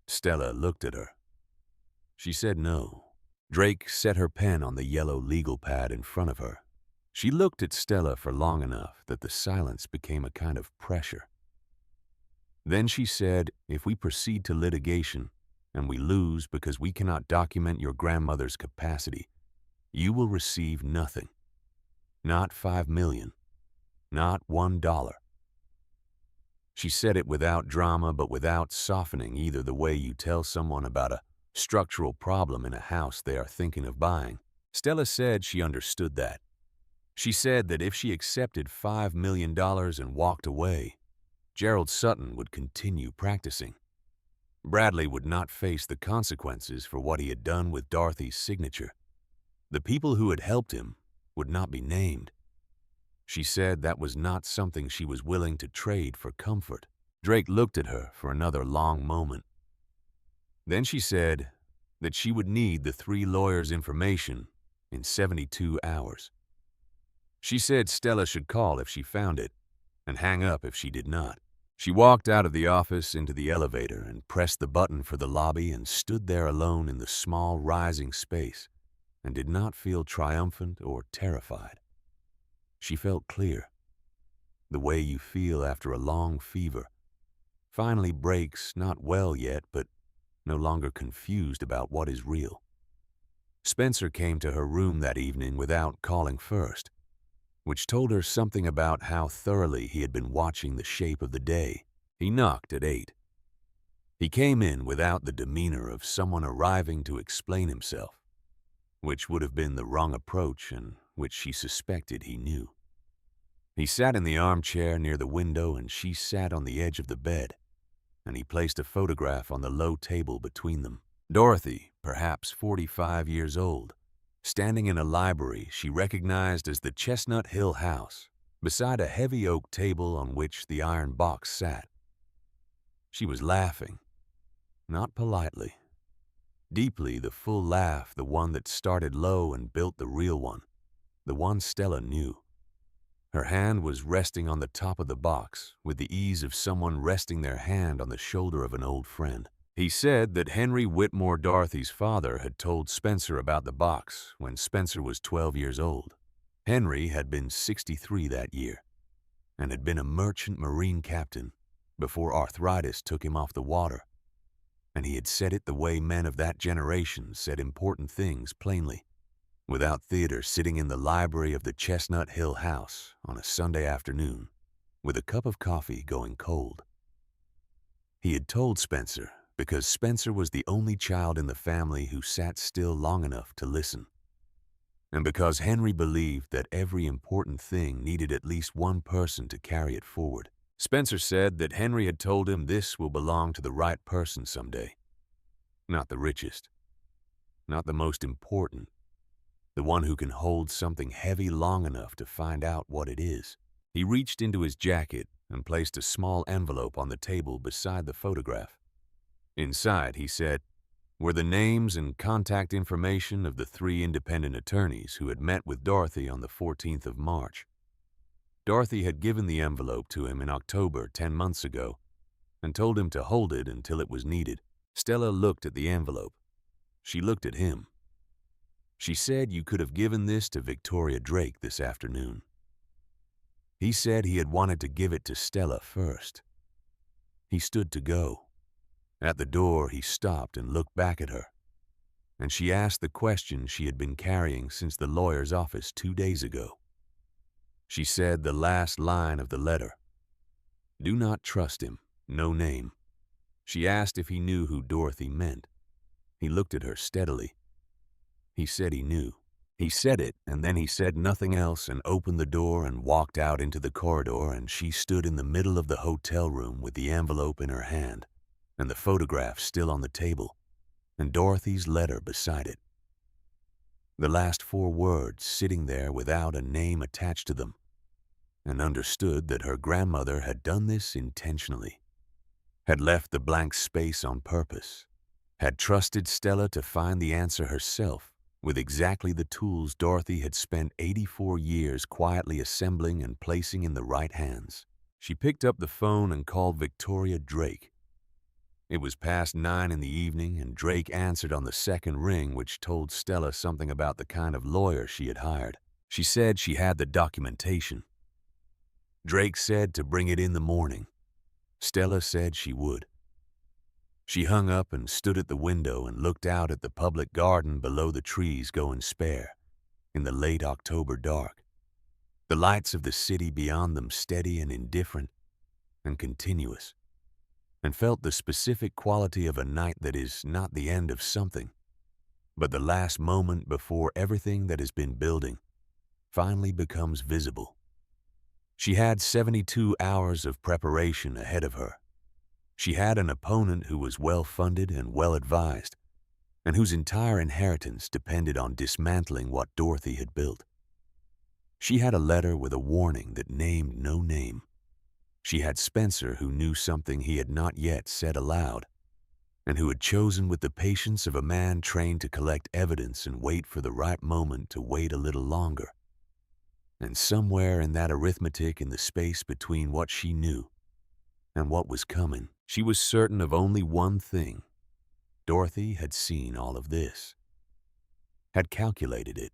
S1: Stella looked at her. She said no. Drake set her pen on the yellow legal pad in front of her. She looked at Stella for long enough that the silence became a kind of pressure. Then she said, if we proceed to litigation and we lose because we cannot document your grandmother's capacity, you will receive nothing. Not $5 million. Not $1. She said it without drama, but without softening either, the way you tell someone about a structural problem in a house they are thinking of buying. Stella said she understood that. She said that if she accepted $5 million and walked away, Gerald Sutton would continue practicing. Bradley would not face the consequences for what he had done with Dorothy's signature. The people who had helped him would not be named. She said that was not something she was willing to trade for comfort. Drake looked at her for another long moment. Then she said that she would need the 3 lawyers' information in 72 hours. She said Stella should call if she found it, and hang up if she did not. She walked out of the office into the elevator and pressed the button for the lobby and stood there alone in the small rising space, and did not feel triumphant or terrified. She felt clear, the way you feel after a long fever. Finally breaks, not well yet, but no longer confused about what is real. Spencer came to her room that evening without calling first, which told her something about how thoroughly he had been watching the shape of the day. He knocked at 8. He came in without the demeanor of someone arriving to explain himself, which would have been the wrong approach and which she suspected he knew. He sat in the armchair near the window and she sat on the edge of the bed, and he placed a photograph on the low table between them. Dorothy, perhaps 45 years old, standing in a library she recognized as the Chestnut Hill house, beside a heavy oak table on which the iron box sat. She was laughing, not politely. Deeply, the full laugh, the one that started low and built the real one, the one Stella knew. Her hand was resting on the top of the box, with the ease of someone resting their hand on the shoulder of an old friend. He said that Henry Whitmore, Dorothy's father, had told Spencer about the box when Spencer was 12 years old. Henry had been 63 that year, and had been a merchant marine captain before arthritis took him off the water, and he had said it the way men of that generation said important things plainly, without theater, sitting in the library of the Chestnut Hill house on a Sunday afternoon, with a cup of coffee going cold. He had told Spencer because Spencer was the only child in the family who sat still long enough to listen. And because Henry believed that every important thing needed at least one person to carry it forward. Spencer said that Henry had told him this will belong to the right person someday. Not the richest, not the most important, the one who can hold something heavy long enough to find out what it is. He reached into his jacket and placed a small envelope on the table beside the photograph. Inside, he said, were the names and contact information of the 3 independent attorneys who had met with Dorothy on the 14th of March. Dorothy had given the envelope to him in October 10 months ago and told him to hold it until it was needed. Stella looked at the envelope. She looked at him. She said you could have given this to Victoria Drake this afternoon. He said he had wanted to give it to Stella first. He stood to go. At the door, he stopped and looked back at her, and she asked the question she had been carrying since the lawyer's office 2 days ago. She said the last line of the letter. Do not trust him, no name. She asked if he knew who Dorothy meant. He looked at her steadily. He said he knew. He said it, and then he said nothing else and opened the door and walked out into the corridor, and she stood in the middle of the hotel room with the envelope in her hand and the photograph still on the table and Dorothy's letter beside it. The last 4 words sitting there without a name attached to them, and understood that her grandmother had done this intentionally, had left the blank space on purpose, had trusted Stella to find the answer herself with exactly the tools Dorothy had spent 84 years quietly assembling and placing in the right hands. She picked up the phone and called Victoria Drake. It was past 9 in the evening, and Drake answered on the second ring, which told Stella something about the kind of lawyer she had hired. She said she had the documentation. Drake said to bring it in the morning. Stella said she would. She hung up and stood at the window and looked out at the public garden below the trees going spare in the late October dark, the lights of the city beyond them steady and indifferent and continuous, and felt the specific quality of a night that is not the end of something, but the last moment before everything that has been building finally becomes visible. She had 72 hours of preparation ahead of her. She had an opponent who was well-funded and well-advised, and whose entire inheritance depended on dismantling what Dorothy had built. She had a letter with a warning that named no name. She had Spencer, who knew something he had not yet said aloud, and who had chosen with the patience of a man trained to collect evidence and wait for the right moment to wait a little longer. And somewhere in that arithmetic, in the space between what she knew and what was coming, she was certain of only one thing. Dorothy had seen all of this, had calculated it,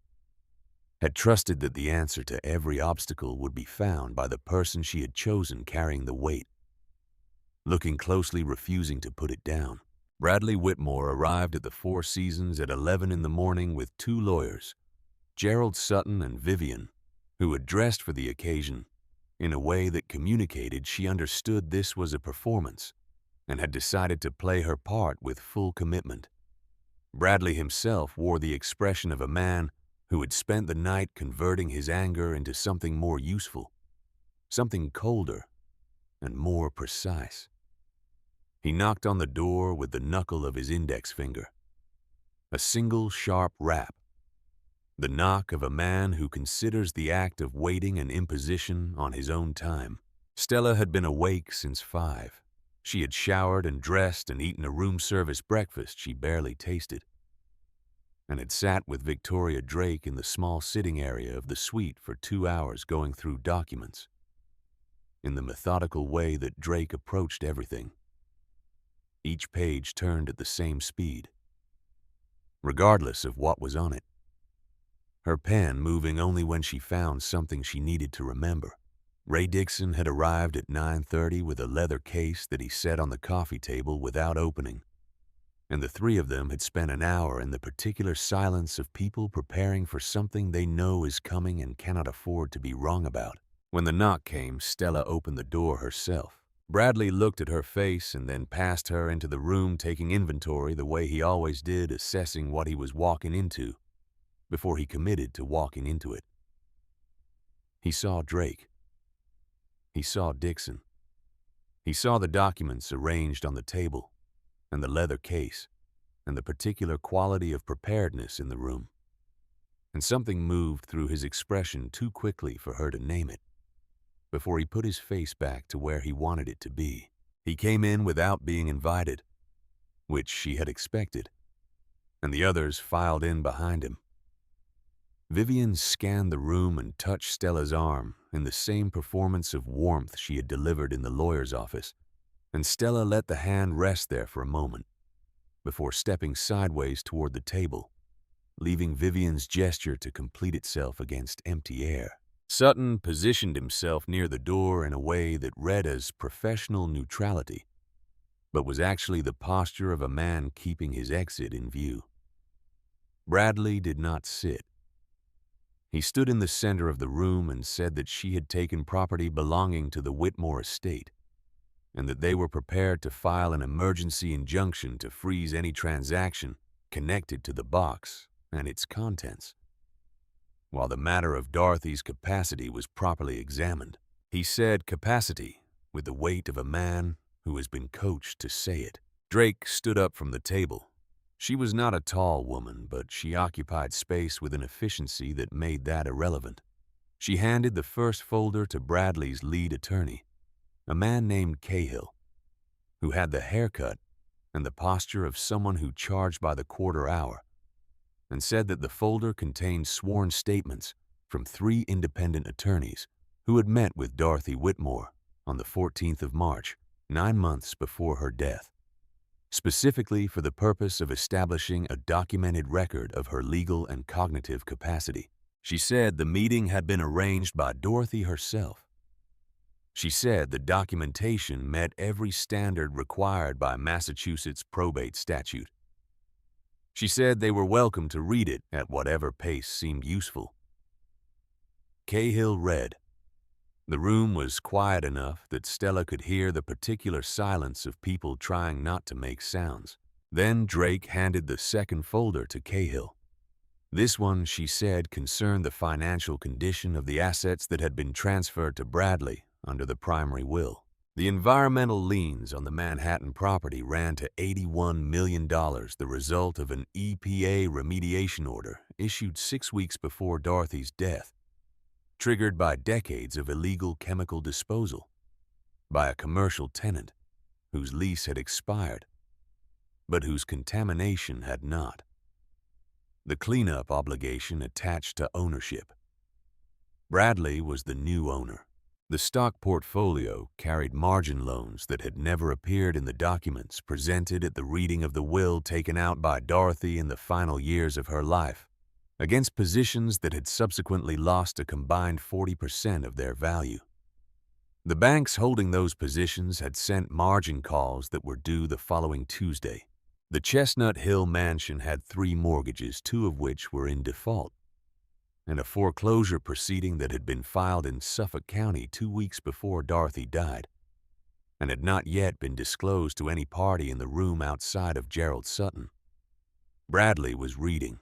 S1: had trusted that the answer to every obstacle would be found by the person she had chosen carrying the weight, looking closely, refusing to put it down. Bradley Whitmore arrived at the Four Seasons at 11 in the morning with 2 lawyers, Gerald Sutton and Vivian, who had dressed for the occasion in a way that communicated she understood this was a performance and had decided to play her part with full commitment. Bradley himself wore the expression of a man who had spent the night converting his anger into something more useful, something colder and more precise. He knocked on the door with the knuckle of his index finger. A single sharp rap. The knock of a man who considers the act of waiting an imposition on his own time. Stella had been awake since 5. She had showered and dressed and eaten a room service breakfast she barely tasted, and had sat with Victoria Drake in the small sitting area of the suite for 2 hours going through documents, in the methodical way that Drake approached everything. Each page turned at the same speed, regardless of what was on it, her pen moving only when she found something she needed to remember. Ray Dixon had arrived at 9:30 with a leather case that he set on the coffee table without opening, and the 3 of them had spent an hour in the particular silence of people preparing for something they know is coming and cannot afford to be wrong about. When the knock came, Stella opened the door herself. Bradley looked at her face and then passed her into the room, taking inventory the way he always did, assessing what he was walking into before he committed to walking into it. He saw Drake. He saw Dixon. He saw the documents arranged on the table, and the leather case, and the particular quality of preparedness in the room. And something moved through his expression too quickly for her to name it. Before he put his face back to where he wanted it to be, he came in without being invited, which she had expected, and the others filed in behind him. Vivian scanned the room and touched Stella's arm in the same performance of warmth she had delivered in the lawyer's office, and Stella let the hand rest there for a moment before stepping sideways toward the table, leaving Vivian's gesture to complete itself against empty air. Sutton positioned himself near the door in a way that read as professional neutrality, but was actually the posture of a man keeping his exit in view. Bradley did not sit. He stood in the center of the room and said that she had taken property belonging to the Whitmore estate, and that they were prepared to file an emergency injunction to freeze any transaction connected to the box and its contents, while the matter of Dorothy's capacity was properly examined. He said capacity with the weight of a man who has been coached to say it. Drake stood up from the table. She was not a tall woman, but she occupied space with an efficiency that made that irrelevant. She handed the first folder to Bradley's lead attorney, a man named Cahill, who had the haircut and the posture of someone who charged by the quarter hour, and said that the folder contained sworn statements from 3 independent attorneys who had met with Dorothy Whitmore on the 14th of March, 9 months before her death, specifically for the purpose of establishing a documented record of her legal and cognitive capacity. She said the meeting had been arranged by Dorothy herself. She said the documentation met every standard required by Massachusetts probate statute. She said they were welcome to read it at whatever pace seemed useful. Cahill read. The room was quiet enough that Stella could hear the particular silence of people trying not to make sounds. Then Drake handed the second folder to Cahill. This one, she said, concerned the financial condition of the assets that had been transferred to Bradley under the primary will. The environmental liens on the Manhattan property ran to $81 million, the result of an EPA remediation order issued 6 weeks before Dorothy's death, triggered by decades of illegal chemical disposal by a commercial tenant whose lease had expired, but whose contamination had not. The cleanup obligation attached to ownership. Bradley was the new owner. The stock portfolio carried margin loans that had never appeared in the documents presented at the reading of the will taken out by Dorothy in the final years of her life, against positions that had subsequently lost a combined 40% of their value. The banks holding those positions had sent margin calls that were due the following Tuesday. The Chestnut Hill mansion had 3 mortgages, 2 of which were in default, and a foreclosure proceeding that had been filed in Suffolk County 2 weeks before Dorothy died, and had not yet been disclosed to any party in the room outside of Gerald Sutton. Bradley was reading.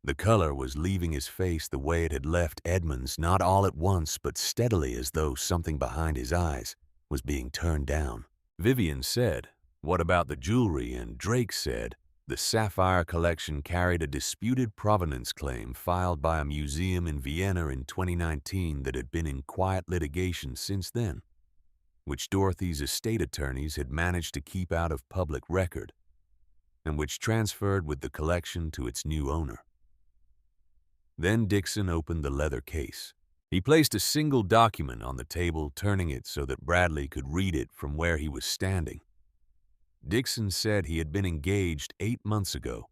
S1: The color was leaving his face the way it had left Edmund's, not all at once, but steadily, as though something behind his eyes was being turned down. Vivian said, "What about the jewelry?" And Drake said, the sapphire collection carried a disputed provenance claim filed by a museum in Vienna in 2019 that had been in quiet litigation since then, which Dorothy's estate attorneys had managed to keep out of public record, and which transferred with the collection to its new owner. Then Dixon opened the leather case. He placed a single document on the table, turning it so that Bradley could read it from where he was standing. Dixon said he had been engaged 8 months ago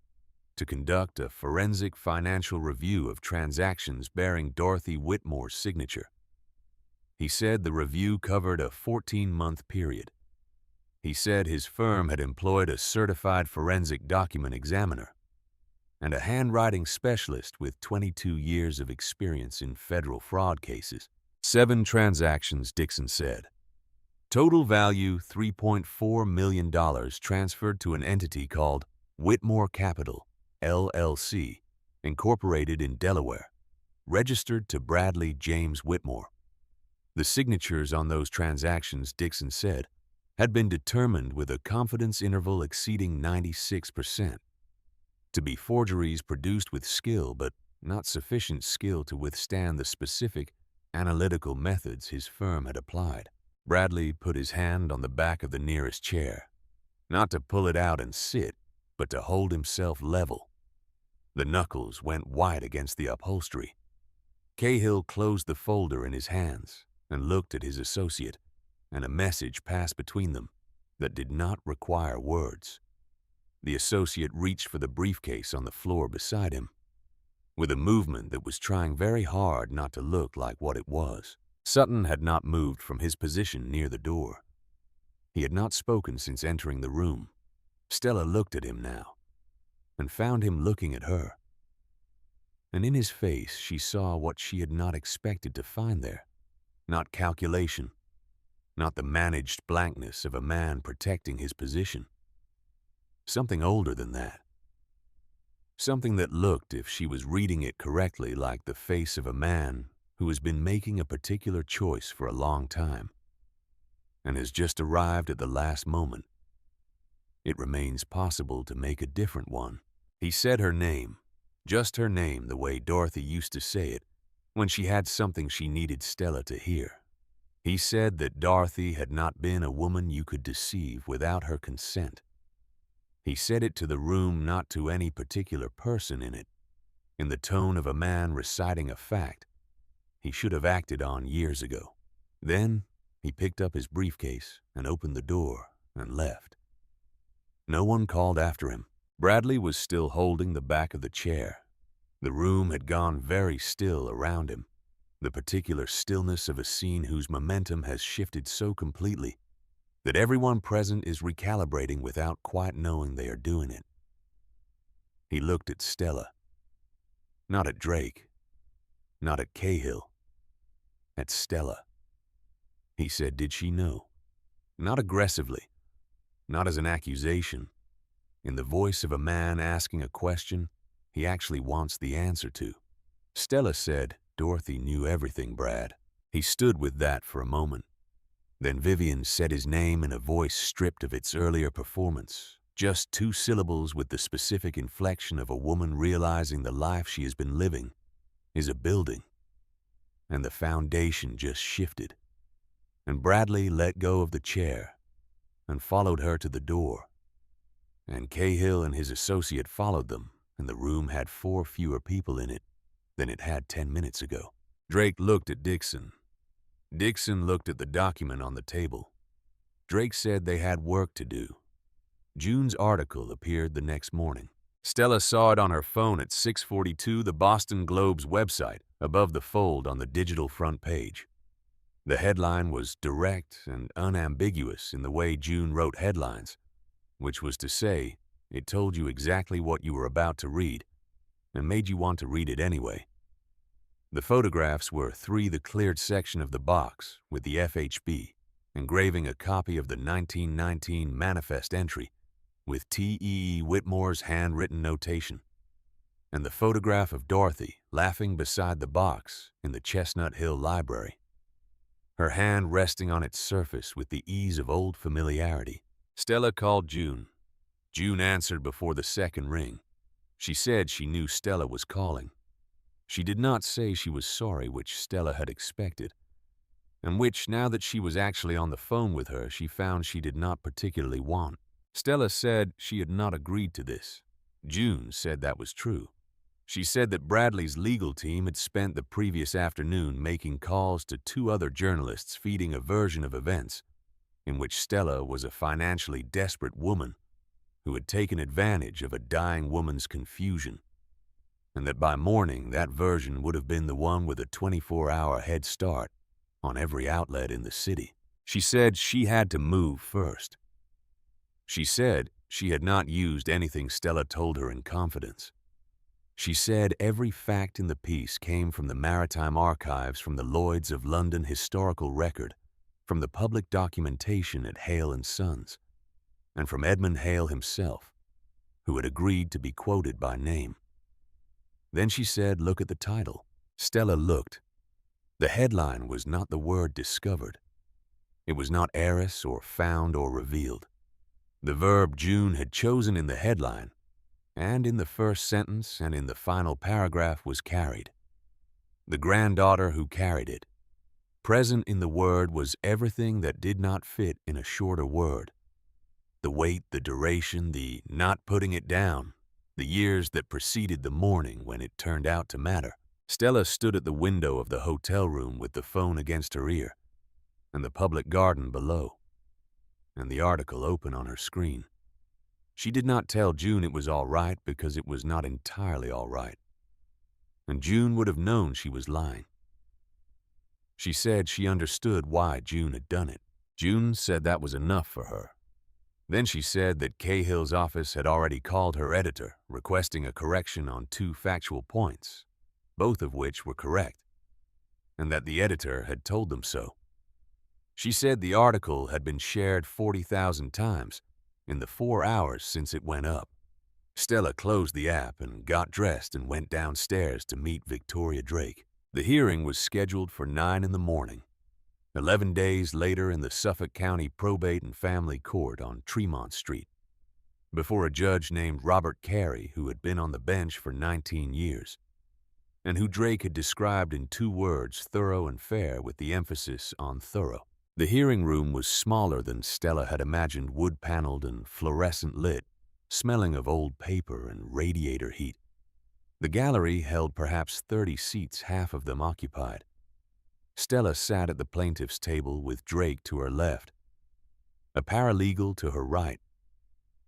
S1: to conduct a forensic financial review of transactions bearing Dorothy Whitmore's signature. He said the review covered a 14-month period. He said his firm had employed a certified forensic document examiner and a handwriting specialist with 22 years of experience in federal fraud cases. 7 transactions, Dixon said. Total value $3.4 million transferred to an entity called Whitmore Capital, LLC, incorporated in Delaware, registered to Bradley James Whitmore. The signatures on those transactions, Dixon said, had been determined with a confidence interval exceeding 96%, to be forgeries produced with skill but not sufficient skill to withstand the specific analytical methods his firm had applied. Bradley put his hand on the back of the nearest chair, not to pull it out and sit, but to hold himself level. The knuckles went white against the upholstery. Cahill closed the folder in his hands and looked at his associate, and a message passed between them that did not require words. The associate reached for the briefcase on the floor beside him, with a movement that was trying very hard not to look like what it was. Sutton had not moved from his position near the door. He had not spoken since entering the room. Stella looked at him now, and found him looking at her. And in his face she saw what she had not expected to find there. Not calculation, not the managed blankness of a man protecting his position. Something older than that. Something that looked, if she was reading it correctly, like the face of a man who has been making a particular choice for a long time and has just arrived at the last moment. It remains possible to make a different one. He said her name, just her name, the way Dorothy used to say it when she had something she needed Stella to hear. He said that Dorothy had not been a woman you could deceive without her consent. He said it to the room, not to any particular person in it, in the tone of a man reciting a fact he should have acted on years ago. Then he picked up his briefcase and opened the door and left. No one called after him. Bradley was still holding the back of the chair. The room had gone very still around him, the particular stillness of a scene whose momentum has shifted so completely that everyone present is recalibrating without quite knowing they are doing it. He looked at Stella. Not at Drake. Not at Cahill. At Stella. He said, did she know? Not aggressively. Not as an accusation. In the voice of a man asking a question he actually wants the answer to. Stella said, Dorothy knew everything, Brad. He stood with that for a moment. Then Vivian said his name in a voice stripped of its earlier performance, just 2 syllables with the specific inflection of a woman realizing the life she has been living is a building, and the foundation just shifted. And Bradley let go of the chair and followed her to the door. And Cahill and his associate followed them, and the room had 4 fewer people in it than it had 10 minutes ago. Drake looked at Dixon. Dixon looked at the document on the table. Drake said they had work to do. June's article appeared the next morning. Stella saw it on her phone at 6:42, the Boston Globe's website, above the fold on the digital front page. The headline was direct and unambiguous in the way June wrote headlines, which was to say, it told you exactly what you were about to read and made you want to read it anyway. The photographs were 3, the cleared section of the box with the FHB, engraving a copy of the 1919 manifest entry with T.E.E. Whitmore's handwritten notation, and the photograph of Dorothy laughing beside the box in the Chestnut Hill Library, her hand resting on its surface with the ease of old familiarity. Stella called June. June answered before the second ring. She said she knew Stella was calling. She did not say she was sorry, which Stella had expected, and which, now that she was actually on the phone with her, she found she did not particularly want. Stella said she had not agreed to this. June said that was true. She said that Bradley's legal team had spent the previous afternoon making calls to 2 other journalists feeding a version of events in which Stella was a financially desperate woman who had taken advantage of a dying woman's confusion, and that by morning that version would have been the one with a 24-hour head start on every outlet in the city. She said she had to move first. She said she had not used anything Stella told her in confidence. She said every fact in the piece came from the Maritime Archives, from the Lloyds of London Historical Record, from the public documentation at Hale & Sons, and from Edmund Hale himself, who had agreed to be quoted by name. Then she said, "Look at the title." Stella looked. The headline was not the word discovered. It was not heiress or found or revealed. The verb June had chosen in the headline, and in the first sentence and in the final paragraph, was carried. The granddaughter who carried it. Present in the word was everything that did not fit in a shorter word. The weight, the duration, the not putting it down, the years that preceded the morning when it turned out to matter. Stella stood at the window of the hotel room with the phone against her ear, and the public garden below, and the article open on her screen. She did not tell June it was all right because it was not entirely all right, and June would have known she was lying. She said she understood why June had done it. June said that was enough for her. Then she said that Cahill's office had already called her editor, requesting a correction on 2 factual points, both of which were correct, and that the editor had told them so. She said the article had been shared 40,000 times in the 4 hours since it went up. Stella closed the app and got dressed and went downstairs to meet Victoria Drake. The hearing was scheduled for 9 in the morning, 11 days later in the Suffolk County Probate and Family Court on Tremont Street, before a judge named Robert Carey, who had been on the bench for 19 years, and who Drake had described in 2 words, thorough and fair, with the emphasis on thorough. The hearing room was smaller than Stella had imagined, wood-paneled and fluorescent lit, smelling of old paper and radiator heat. The gallery held perhaps 30 seats, half of them occupied. Stella sat at the plaintiff's table with Drake to her left, a paralegal to her right,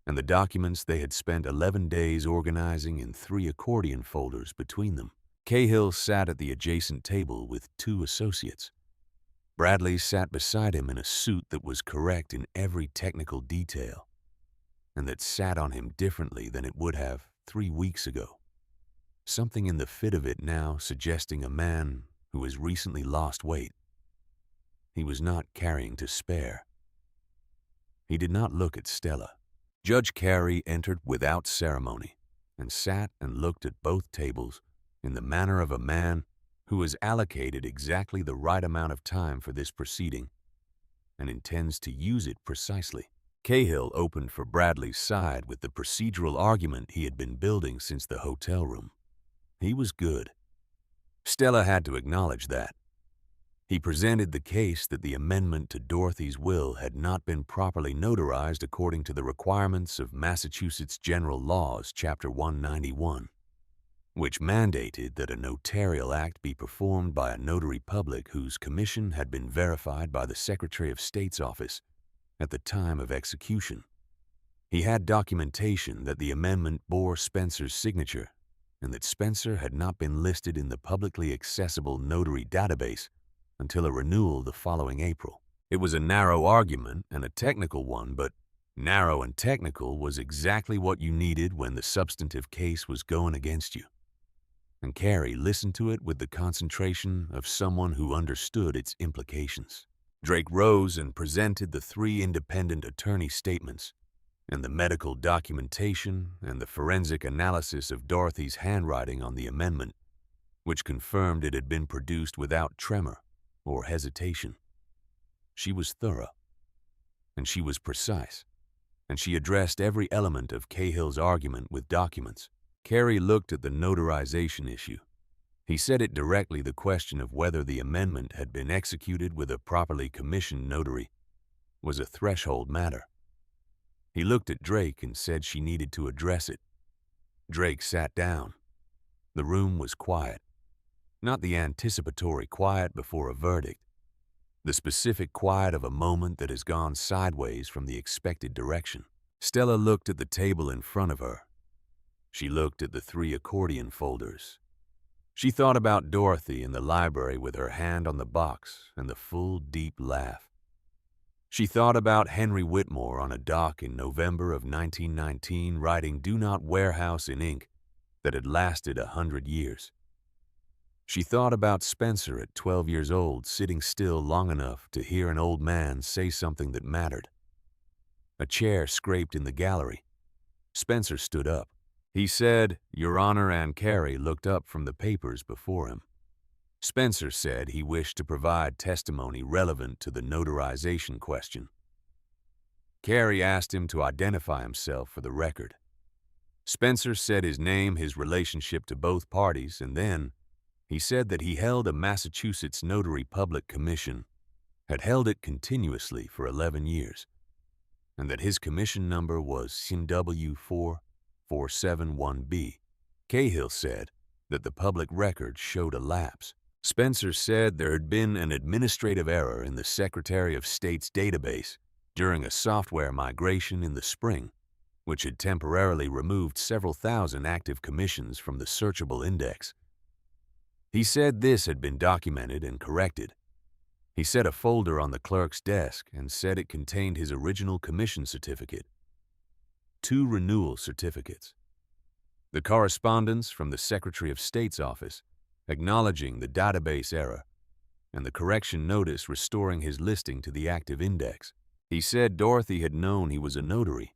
S1: and the documents they had spent 11 days organizing in 3 accordion folders between them. Cahill sat at the adjacent table with 2 associates. Bradley sat beside him in a suit that was correct in every technical detail, and that sat on him differently than it would have 3 weeks ago. Something in the fit of it now suggesting a man who has recently lost weight. He was not carrying to spare. He did not look at Stella. Judge Carey entered without ceremony and sat and looked at both tables in the manner of a man who has allocated exactly the right amount of time for this proceeding and intends to use it precisely. Cahill opened for Bradley's side with the procedural argument he had been building since the hotel room. He was good. Stella had to acknowledge that. He presented the case that the amendment to Dorothy's will had not been properly notarized according to the requirements of Massachusetts General Laws, Chapter 191, which mandated that a notarial act be performed by a notary public whose commission had been verified by the Secretary of State's office at the time of execution. He had documentation that the amendment bore Spencer's signature and that Spencer had not been listed in the publicly accessible notary database until a renewal the following April. It was a narrow argument and a technical one, but narrow and technical was exactly what you needed when the substantive case was going against you. And Carey listened to it with the concentration of someone who understood its implications. Drake rose and presented the 3 independent attorney statements and the medical documentation and the forensic analysis of Dorothy's handwriting on the amendment, which confirmed it had been produced without tremor or hesitation. She was thorough, and she was precise, and she addressed every element of Cahill's argument with documents. Carey looked at the notarization issue. He set it directly the question of whether the amendment had been executed with a properly commissioned notary was a threshold matter. He looked at Drake and said she needed to address it. Drake sat down. The room was quiet. Not the anticipatory quiet before a verdict, the specific quiet of a moment that has gone sideways from the expected direction. Stella looked at the table in front of her. She looked at the 3 accordion folders. She thought about Dorothy in the library with her hand on the box and the full, deep laugh. She thought about Henry Whitmore on a dock in November of 1919 writing "Do Not Warehouse" in ink that had lasted 100 years. She thought about Spencer at 12 years old, sitting still long enough to hear an old man say something that mattered. A chair scraped in the gallery. Spencer stood up. He said, "Your Honor," and Carrie looked up from the papers before him. Spencer said he wished to provide testimony relevant to the notarization question. Carrie asked him to identify himself for the record. Spencer said his name, his relationship to both parties, and then he said that he held a Massachusetts Notary Public Commission, had held it continuously for 11 years, and that his commission number was CW4471B. Cahill said that the public record showed a lapse. Spencer said there had been an administrative error in the Secretary of State's database during a software migration in the spring, which had temporarily removed several thousand active commissions from the searchable index. He said this had been documented and corrected. He set a folder on the clerk's desk and said it contained his original commission certificate, 2 renewal certificates, the correspondence from the Secretary of State's office acknowledging the database error, and the correction notice restoring his listing to the active index. He said Dorothy had known he was a notary.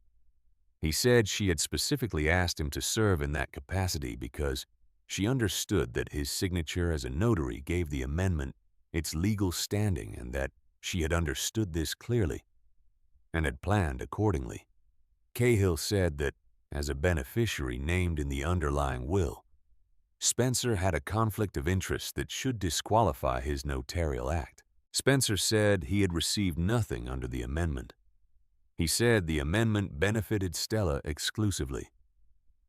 S1: He said she had specifically asked him to serve in that capacity because she understood that his signature as a notary gave the amendment its legal standing, and that she had understood this clearly and had planned accordingly. Cahill said that, as a beneficiary named in the underlying will, Spencer had a conflict of interest that should disqualify his notarial act. Spencer said he had received nothing under the amendment. He said the amendment benefited Stella exclusively.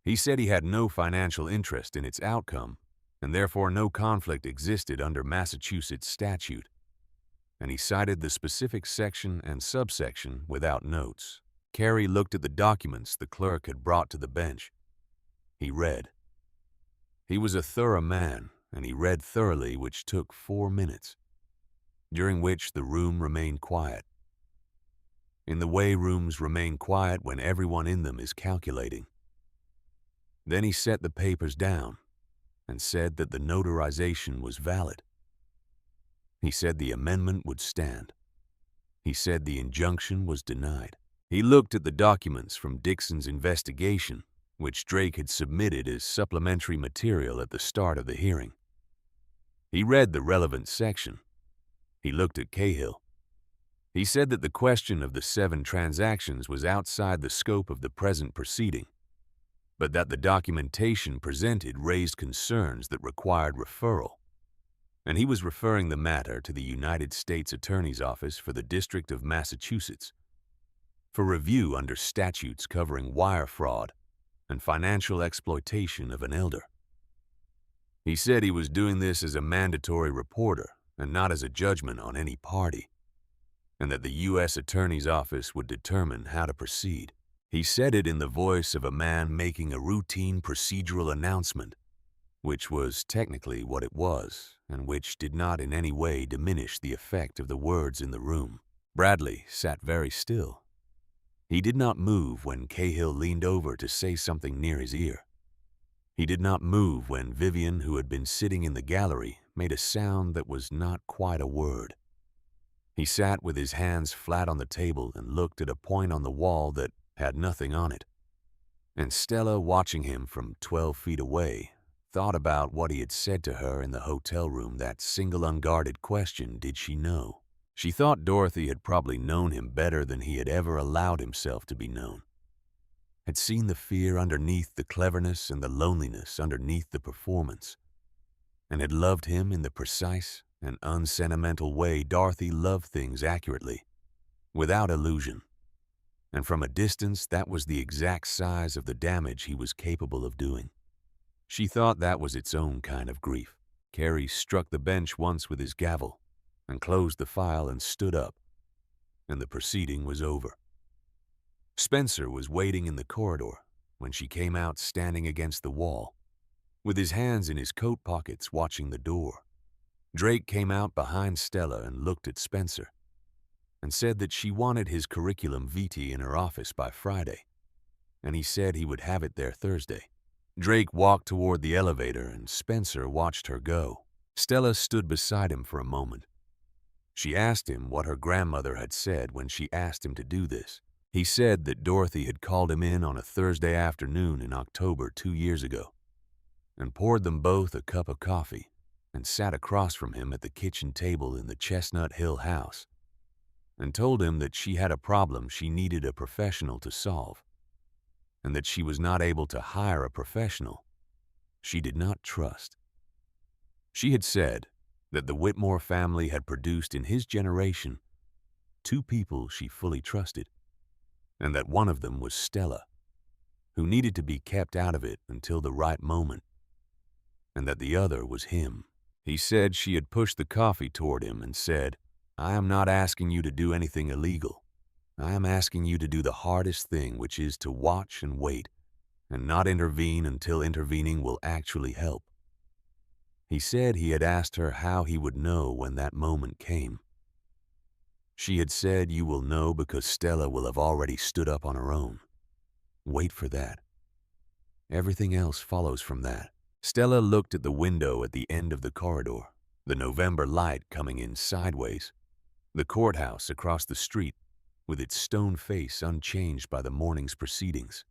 S1: He said he had no financial interest in its outcome, and therefore no conflict existed under Massachusetts statute, and he cited the specific section and subsection without notes. Carrie looked at the documents the clerk had brought to the bench. He read. He was a thorough man, and he read thoroughly, which took 4 minutes, during which the room remained quiet, in the way rooms remain quiet when everyone in them is calculating. Then he set the papers down and said that the notarization was valid. He said the amendment would stand. He said the injunction was denied. He looked at the documents from Dixon's investigation, which Drake had submitted as supplementary material at the start of the hearing. He read the relevant section. He looked at Cahill. He said that the question of the 7 transactions was outside the scope of the present proceeding, but that the documentation presented raised concerns that required referral, and he was referring the matter to the United States Attorney's Office for the District of Massachusetts for review under statutes covering wire fraud and financial exploitation of an elder. He said he was doing this as a mandatory reporter and not as a judgment on any party, and that the U.S. Attorney's Office would determine how to proceed. He said it in the voice of a man making a routine procedural announcement, which was technically what it was, and which did not in any way diminish the effect of the words in the room. Bradley sat very still. He did not move when Cahill leaned over to say something near his ear. He did not move when Vivian, who had been sitting in the gallery, made a sound that was not quite a word. He sat with his hands flat on the table and looked at a point on the wall that had nothing on it. And Stella, watching him from 12 feet away, thought about what he had said to her in the hotel room, that single unguarded question, did she know? She thought Dorothy had probably known him better than he had ever allowed himself to be known, had seen the fear underneath the cleverness and the loneliness underneath the performance, and had loved him in the precise and unsentimental way Dorothy loved things accurately, without illusion. And from a distance, that was the exact size of the damage he was capable of doing. She thought that was its own kind of grief. Carrie struck the bench once with his gavel and closed the file and stood up, and the proceeding was over. Spencer was waiting in the corridor when she came out, standing against the wall, with his hands in his coat pockets, watching the door. Drake came out behind Stella and looked at Spencer and said that she wanted his curriculum vitae in her office by Friday, and he said he would have it there Thursday. Drake walked toward the elevator and Spencer watched her go. Stella stood beside him for a moment. She asked him what her grandmother had said when she asked him to do this. He said that Dorothy had called him in on a Thursday afternoon in October 2 years ago and poured them both a cup of coffee and sat across from him at the kitchen table in the Chestnut Hill house and told him that she had a problem she needed a professional to solve and that she was not able to hire a professional she did not trust. She had said that the Whitmore family had produced in his generation 2 people she fully trusted, and that one of them was Stella, who needed to be kept out of it until the right moment, and that the other was him. He said she had pushed the coffee toward him and said, "I am not asking you to do anything illegal. I am asking you to do the hardest thing, which is to watch and wait and not intervene until intervening will actually help." He said he had asked her how he would know when that moment came. She had said, "You will know because Stella will have already stood up on her own. Wait for that. Everything else follows from that." Stella looked at the window at the end of the corridor, the November light coming in sideways, the courthouse across the street with its stone face unchanged by the morning's proceedings.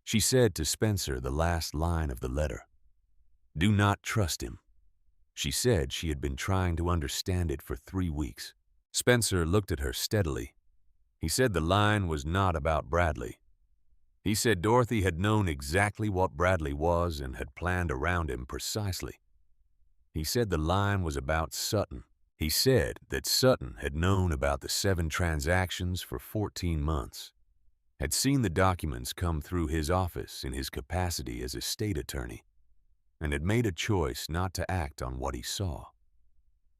S1: She said to Spencer the last line of the letter, "Do not trust him." She said she had been trying to understand it for 3 weeks. Spencer looked at her steadily. He said the line was not about Bradley. He said Dorothy had known exactly what Bradley was and had planned around him precisely. He said the line was about Sutton. He said that Sutton had known about the 7 transactions for 14 months, had seen the documents come through his office in his capacity as a state attorney, and had made a choice not to act on what he saw.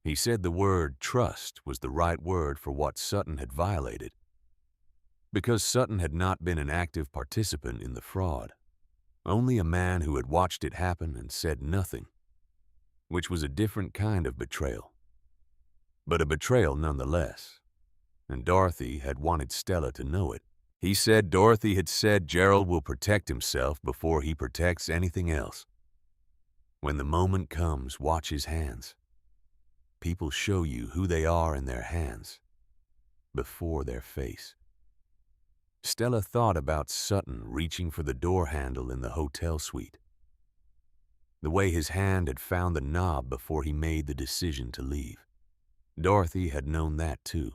S1: He said the word trust was the right word for what Sutton had violated, because Sutton had not been an active participant in the fraud, only a man who had watched it happen and said nothing, which was a different kind of betrayal, but a betrayal nonetheless, and Dorothy had wanted Stella to know it. He said Dorothy had said Gerald will protect himself before he protects anything else. When the moment comes, watch his hands. People show you who they are in their hands, before their face. Stella thought about Sutton reaching for the door handle in the hotel suite, the way his hand had found the knob before he made the decision to leave. Dorothy had known that too.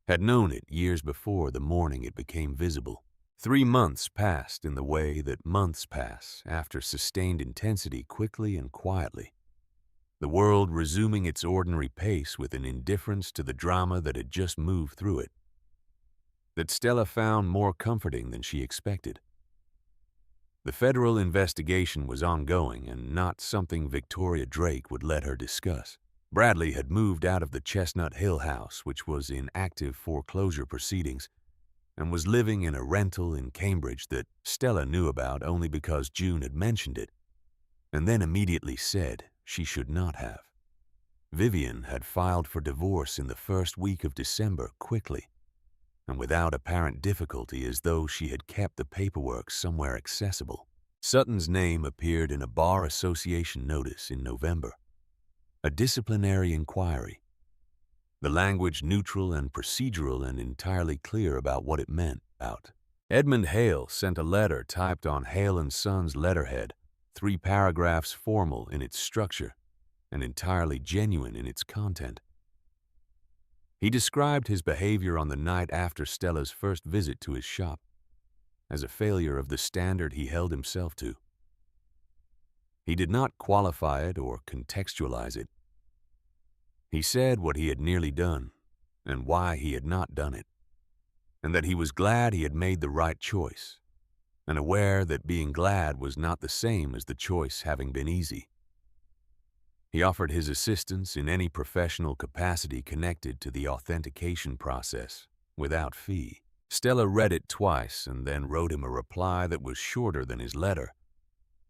S1: Had known it years before the morning it became visible. 3 months passed in the way that months pass after sustained intensity, quickly and quietly, the world resuming its ordinary pace with an indifference to the drama that had just moved through it, that Stella found more comforting than she expected. The federal investigation was ongoing and not something Victoria Drake would let her discuss. Bradley had moved out of the Chestnut Hill house, which was in active foreclosure proceedings, and was living in a rental in Cambridge that Stella knew about only because June had mentioned it, and then immediately said she should not have. Vivian had filed for divorce in the first week of December quickly, and without apparent difficulty, as though she had kept the paperwork somewhere accessible. Sutton's name appeared in a Bar Association notice in November, a disciplinary inquiry, the language neutral and procedural and entirely clear about what it meant. Edmund Hale sent a letter typed on Hale & Sons letterhead, 3 paragraphs formal in its structure and entirely genuine in its content. He described his behavior on the night after Stella's first visit to his shop as a failure of the standard he held himself to. He did not qualify it or contextualize it. He said what he had nearly done and why he had not done it, and that he was glad he had made the right choice, and aware that being glad was not the same as the choice having been easy. He offered his assistance in any professional capacity connected to the authentication process, without fee. Stella read it twice and then wrote him a reply that was shorter than his letter,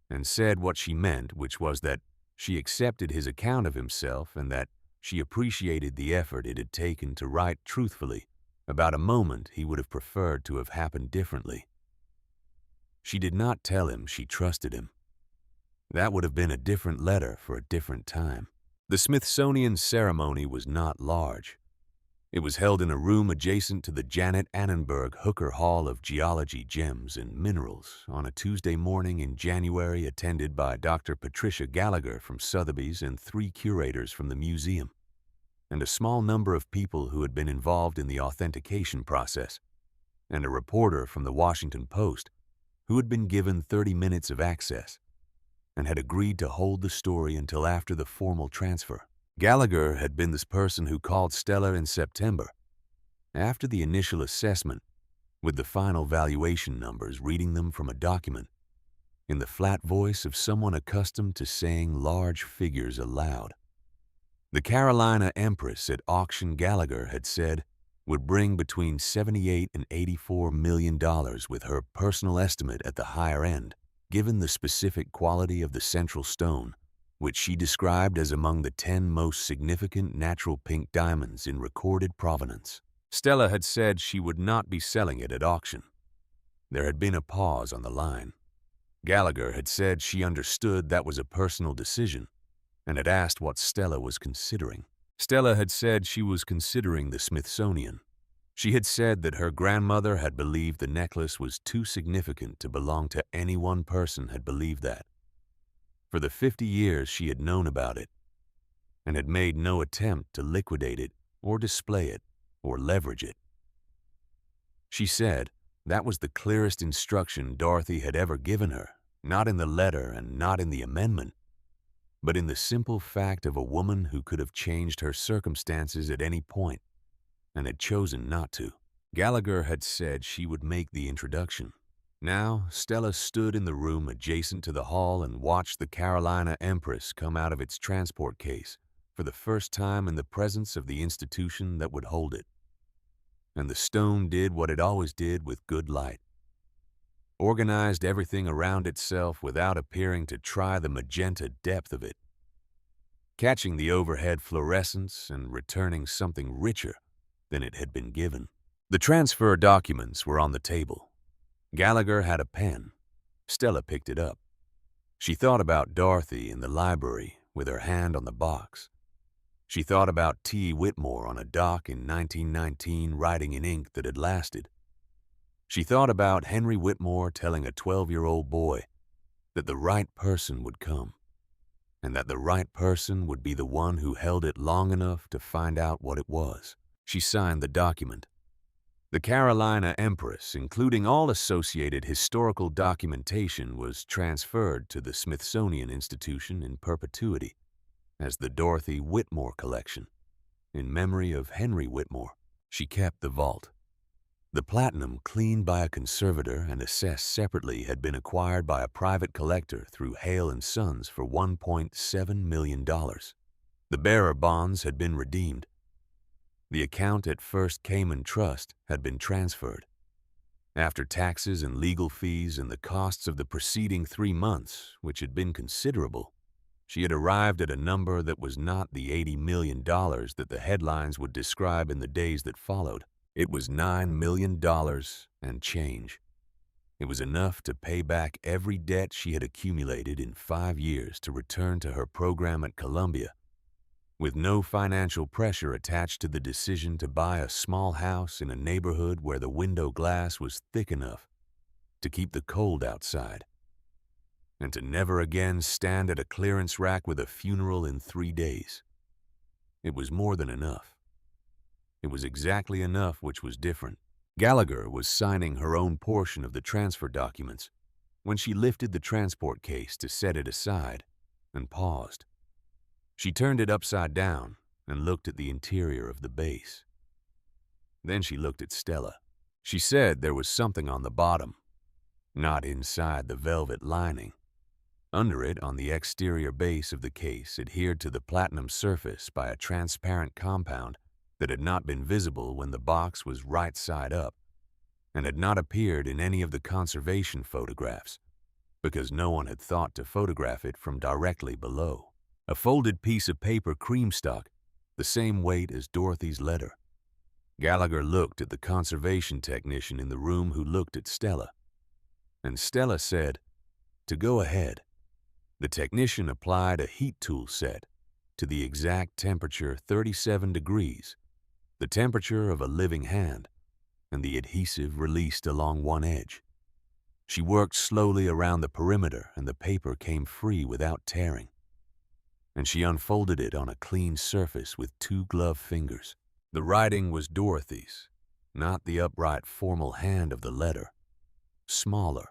S1: and said what she meant, which was that she accepted his account of himself and that she appreciated the effort it had taken to write truthfully about a moment he would have preferred to have happened differently. She did not tell him she trusted him. That would have been a different letter for a different time. The Smithsonian ceremony was not large. It was held in a room adjacent to the Janet Annenberg Hooker Hall of Geology, Gems, and Minerals on a Tuesday morning in January, attended by Dr. Patricia Gallagher from Sotheby's and 3 curators from the museum, and a small number of people who had been involved in the authentication process, and a reporter from the Washington Post who had been given 30 minutes of access and had agreed to hold the story until after the formal transfer. Gallagher had been this person who called Stella in September, after the initial assessment, with the final valuation numbers, reading them from a document, in the flat voice of someone accustomed to saying large figures aloud. The Carolina Empress at auction, Gallagher had said, would bring between $78 and $84 million, with her personal estimate at the higher end, given the specific quality of the central stone, which she described as among the 10 most significant natural pink diamonds in recorded provenance. Stella had said she would not be selling it at auction. There had been a pause on the line. Gallagher had said she understood that was a personal decision and had asked what Stella was considering. Stella had said she was considering the Smithsonian. She had said that her grandmother had believed the necklace was too significant to belong to any one person, had believed that. For the 50 years she had known about it, and had made no attempt to liquidate it or display it or leverage it. She said that was the clearest instruction Dorothy had ever given her, not in the letter and not in the amendment, but in the simple fact of a woman who could have changed her circumstances at any point and had chosen not to. Gallagher had said she would make the introduction. Now, Stella stood in the room adjacent to the hall and watched the Carolina Empress come out of its transport case for the first time in the presence of the institution that would hold it. And the stone did what it always did with good light. Organized everything around itself without appearing to try the magenta depth of it, catching the overhead fluorescence and returning something richer than it had been given. The transfer documents were on the table. Gallagher had a pen. Stella picked it up. She thought about Dorothy in the library with her hand on the box. She thought about T. Whitmore on a dock in 1919 writing in ink that had lasted. She thought about Henry Whitmore telling a 12-year-old boy that the right person would come, and that the right person would be the one who held it long enough to find out what it was. She signed the document. The Carolina Empress, including all associated historical documentation, was transferred to the Smithsonian Institution in perpetuity as the Dorothy Whitmore Collection, in memory of Henry Whitmore. She kept the vault. The platinum, cleaned by a conservator and assessed separately, had been acquired by a private collector through Hale & Sons for $1.7 million. The bearer bonds had been redeemed. The account at First Cayman Trust had been transferred. After taxes and legal fees and the costs of the preceding 3 months, which had been considerable, she had arrived at a number that was not the $80 million that the headlines would describe in the days that followed. It was $9 million and change. It was enough to pay back every debt she had accumulated in 5 years to return to her program at Columbia, with no financial pressure attached to the decision to buy a small house in a neighborhood where the window glass was thick enough to keep the cold outside, and to never again stand at a clearance rack with a funeral in 3 days. It was more than enough. It was exactly enough, which was different. Gallagher was signing her own portion of the transfer documents when she lifted the transport case to set it aside and paused. She turned it upside down and looked at the interior of the base. Then she looked at Stella. She said there was something on the bottom, not inside the velvet lining. Under it, on the exterior base of the case, adhered to the platinum surface by a transparent compound that had not been visible when the box was right side up, and had not appeared in any of the conservation photographs, because no one had thought to photograph it from directly below. A folded piece of paper creamstock, the same weight as Dorothy's letter. Gallagher looked at the conservation technician in the room, who looked at Stella, and Stella said, "To go ahead." The technician applied a heat tool set to the exact temperature 37 degrees, the temperature of a living hand, and the adhesive released along one edge. She worked slowly around the perimeter and the paper came free without tearing. And she unfolded it on a clean surface with 2 gloved fingers. The writing was Dorothy's, not the upright formal hand of the letter. Smaller,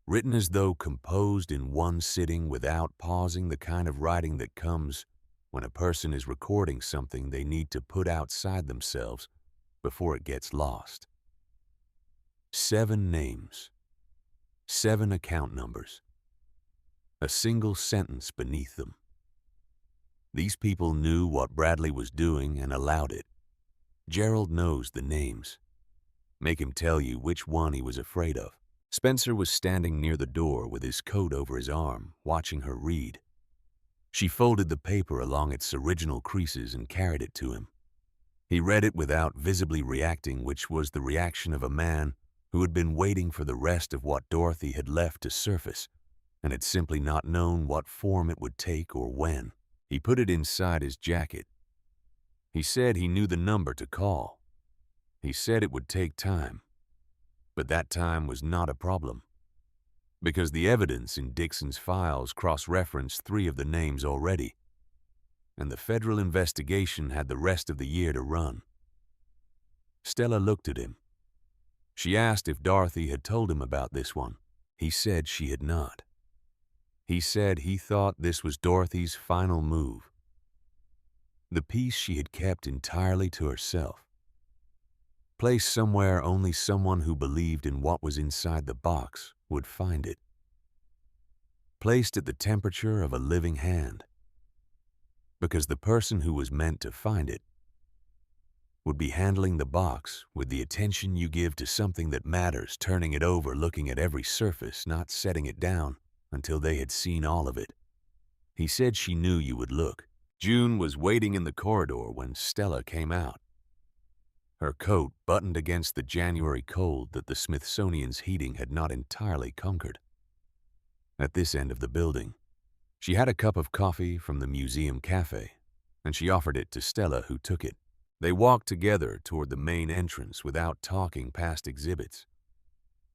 S1: written as though composed in one sitting without pausing, the kind of writing that comes when a person is recording something they need to put outside themselves before it gets lost. 7 names, 7 account numbers, a single sentence beneath them. These people knew what Bradley was doing and allowed it. Gerald knows the names. Make him tell you which one he was afraid of. Spencer was standing near the door with his coat over his arm, watching her read. She folded the paper along its original creases and carried it to him. He read it without visibly reacting, which was the reaction of a man who had been waiting for the rest of what Dorothy had left to surface and had simply not known what form it would take or when. He put it inside his jacket. He said he knew the number to call. He said it would take time, but that time was not a problem, because the evidence in Dixon's files cross-referenced 3 of the names already, and the federal investigation had the rest of the year to run. Stella looked at him. She asked if Dorothy had told him about this one. He said she had not. He said he thought this was Dorothy's final move, the piece she had kept entirely to herself, placed somewhere only someone who believed in what was inside the box would find it, placed at the temperature of a living hand, because the person who was meant to find it would be handling the box with the attention you give to something that matters, turning it over, looking at every surface, not setting it down until they had seen all of it. He said she knew you would look. June was waiting in the corridor when Stella came out, her coat buttoned against the January cold that the Smithsonian's heating had not entirely conquered. At this end of the building, she had a cup of coffee from the museum cafe, and she offered it to Stella, who took it. They walked together toward the main entrance without talking past exhibits.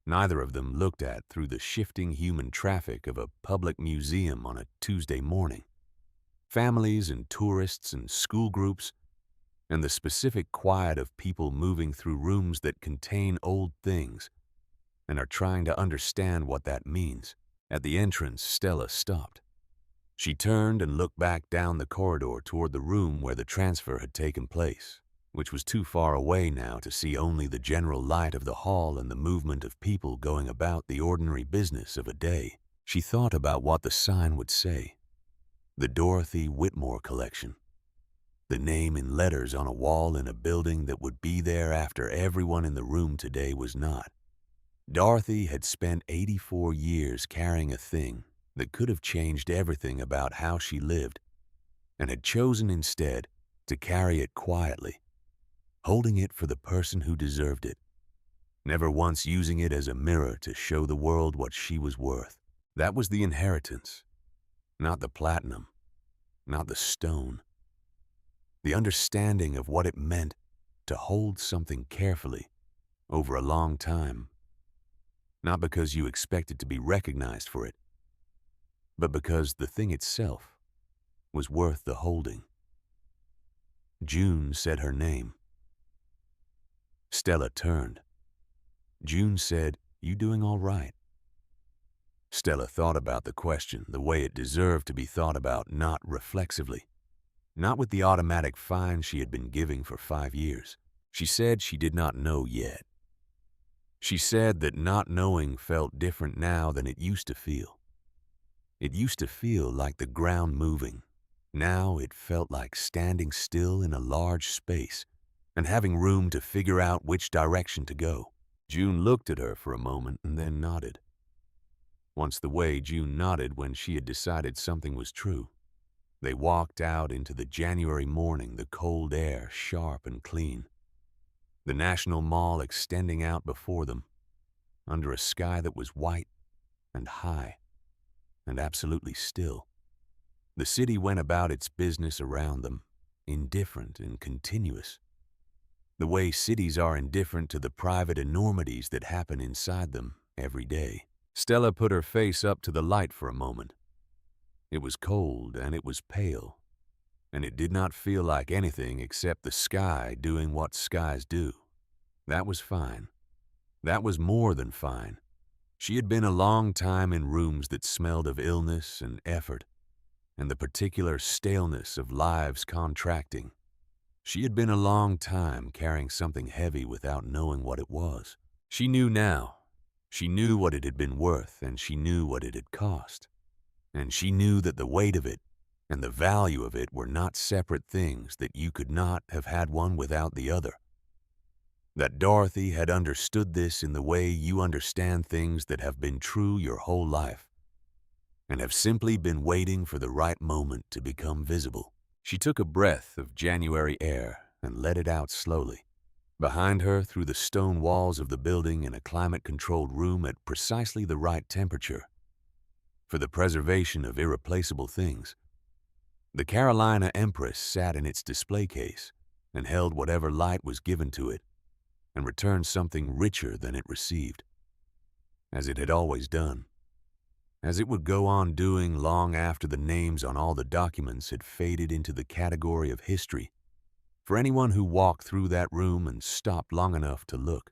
S1: Neither of them looked at through the shifting human traffic of a public museum on a Tuesday morning. Families and tourists and school groups, and the specific quiet of people moving through rooms that contain old things and are trying to understand what that means. At the entrance, Stella stopped. She turned and looked back down the corridor toward the room where the transfer had taken place, which was too far away now to see only the general light of the hall and the movement of people going about the ordinary business of a day. She thought about what the sign would say. The Dorothy Whitmore Collection. The name in letters on a wall in a building that would be there after everyone in the room today was not. Dorothy had spent 84 years carrying a thing that could have changed everything about how she lived, and had chosen instead to carry it quietly, holding it for the person who deserved it, never once using it as a mirror to show the world what she was worth. That was the inheritance, not the platinum, not the stone. The understanding of what it meant to hold something carefully over a long time, not because you expected to be recognized for it, but because the thing itself was worth the holding. June said her name. Stella turned. June said, "You doing all right?" Stella thought about the question the way it deserved to be thought about, not reflexively, not with the automatic fine she had been giving for 5 years. She said she did not know yet. She said that not knowing felt different now than it used to feel. It used to feel like the ground moving. Now it felt like standing still in a large space and having room to figure out which direction to go. June looked at her for a moment and then nodded. Once the way June nodded when she had decided something was true. They walked out into the January morning, the cold air sharp and clean. The National Mall extending out before them, under a sky that was white and high and absolutely still. The city went about its business around them, indifferent and continuous. The way cities are indifferent to the private enormities that happen inside them every day. Stella put her face up to the light for a moment. It was cold and it was pale, and it did not feel like anything except the sky doing what skies do. That was fine. That was more than fine. She had been a long time in rooms that smelled of illness and effort, and the particular staleness of lives contracting. She had been a long time carrying something heavy without knowing what it was. She knew now. She knew what it had been worth, and she knew what it had cost. And she knew that the weight of it and the value of it were not separate things, that you could not have had one without the other. That Dorothy had understood this in the way you understand things that have been true your whole life, and have simply been waiting for the right moment to become visible. She took a breath of January air and let it out slowly. Behind her, through the stone walls of the building, in a climate-controlled room at precisely the right temperature for the preservation of irreplaceable things, the Carolina Empress sat in its display case and held whatever light was given to it and returned something richer than it received, as it had always done, as it would go on doing long after the names on all the documents had faded into the category of history for anyone who walked through that room and stopped long enough to look.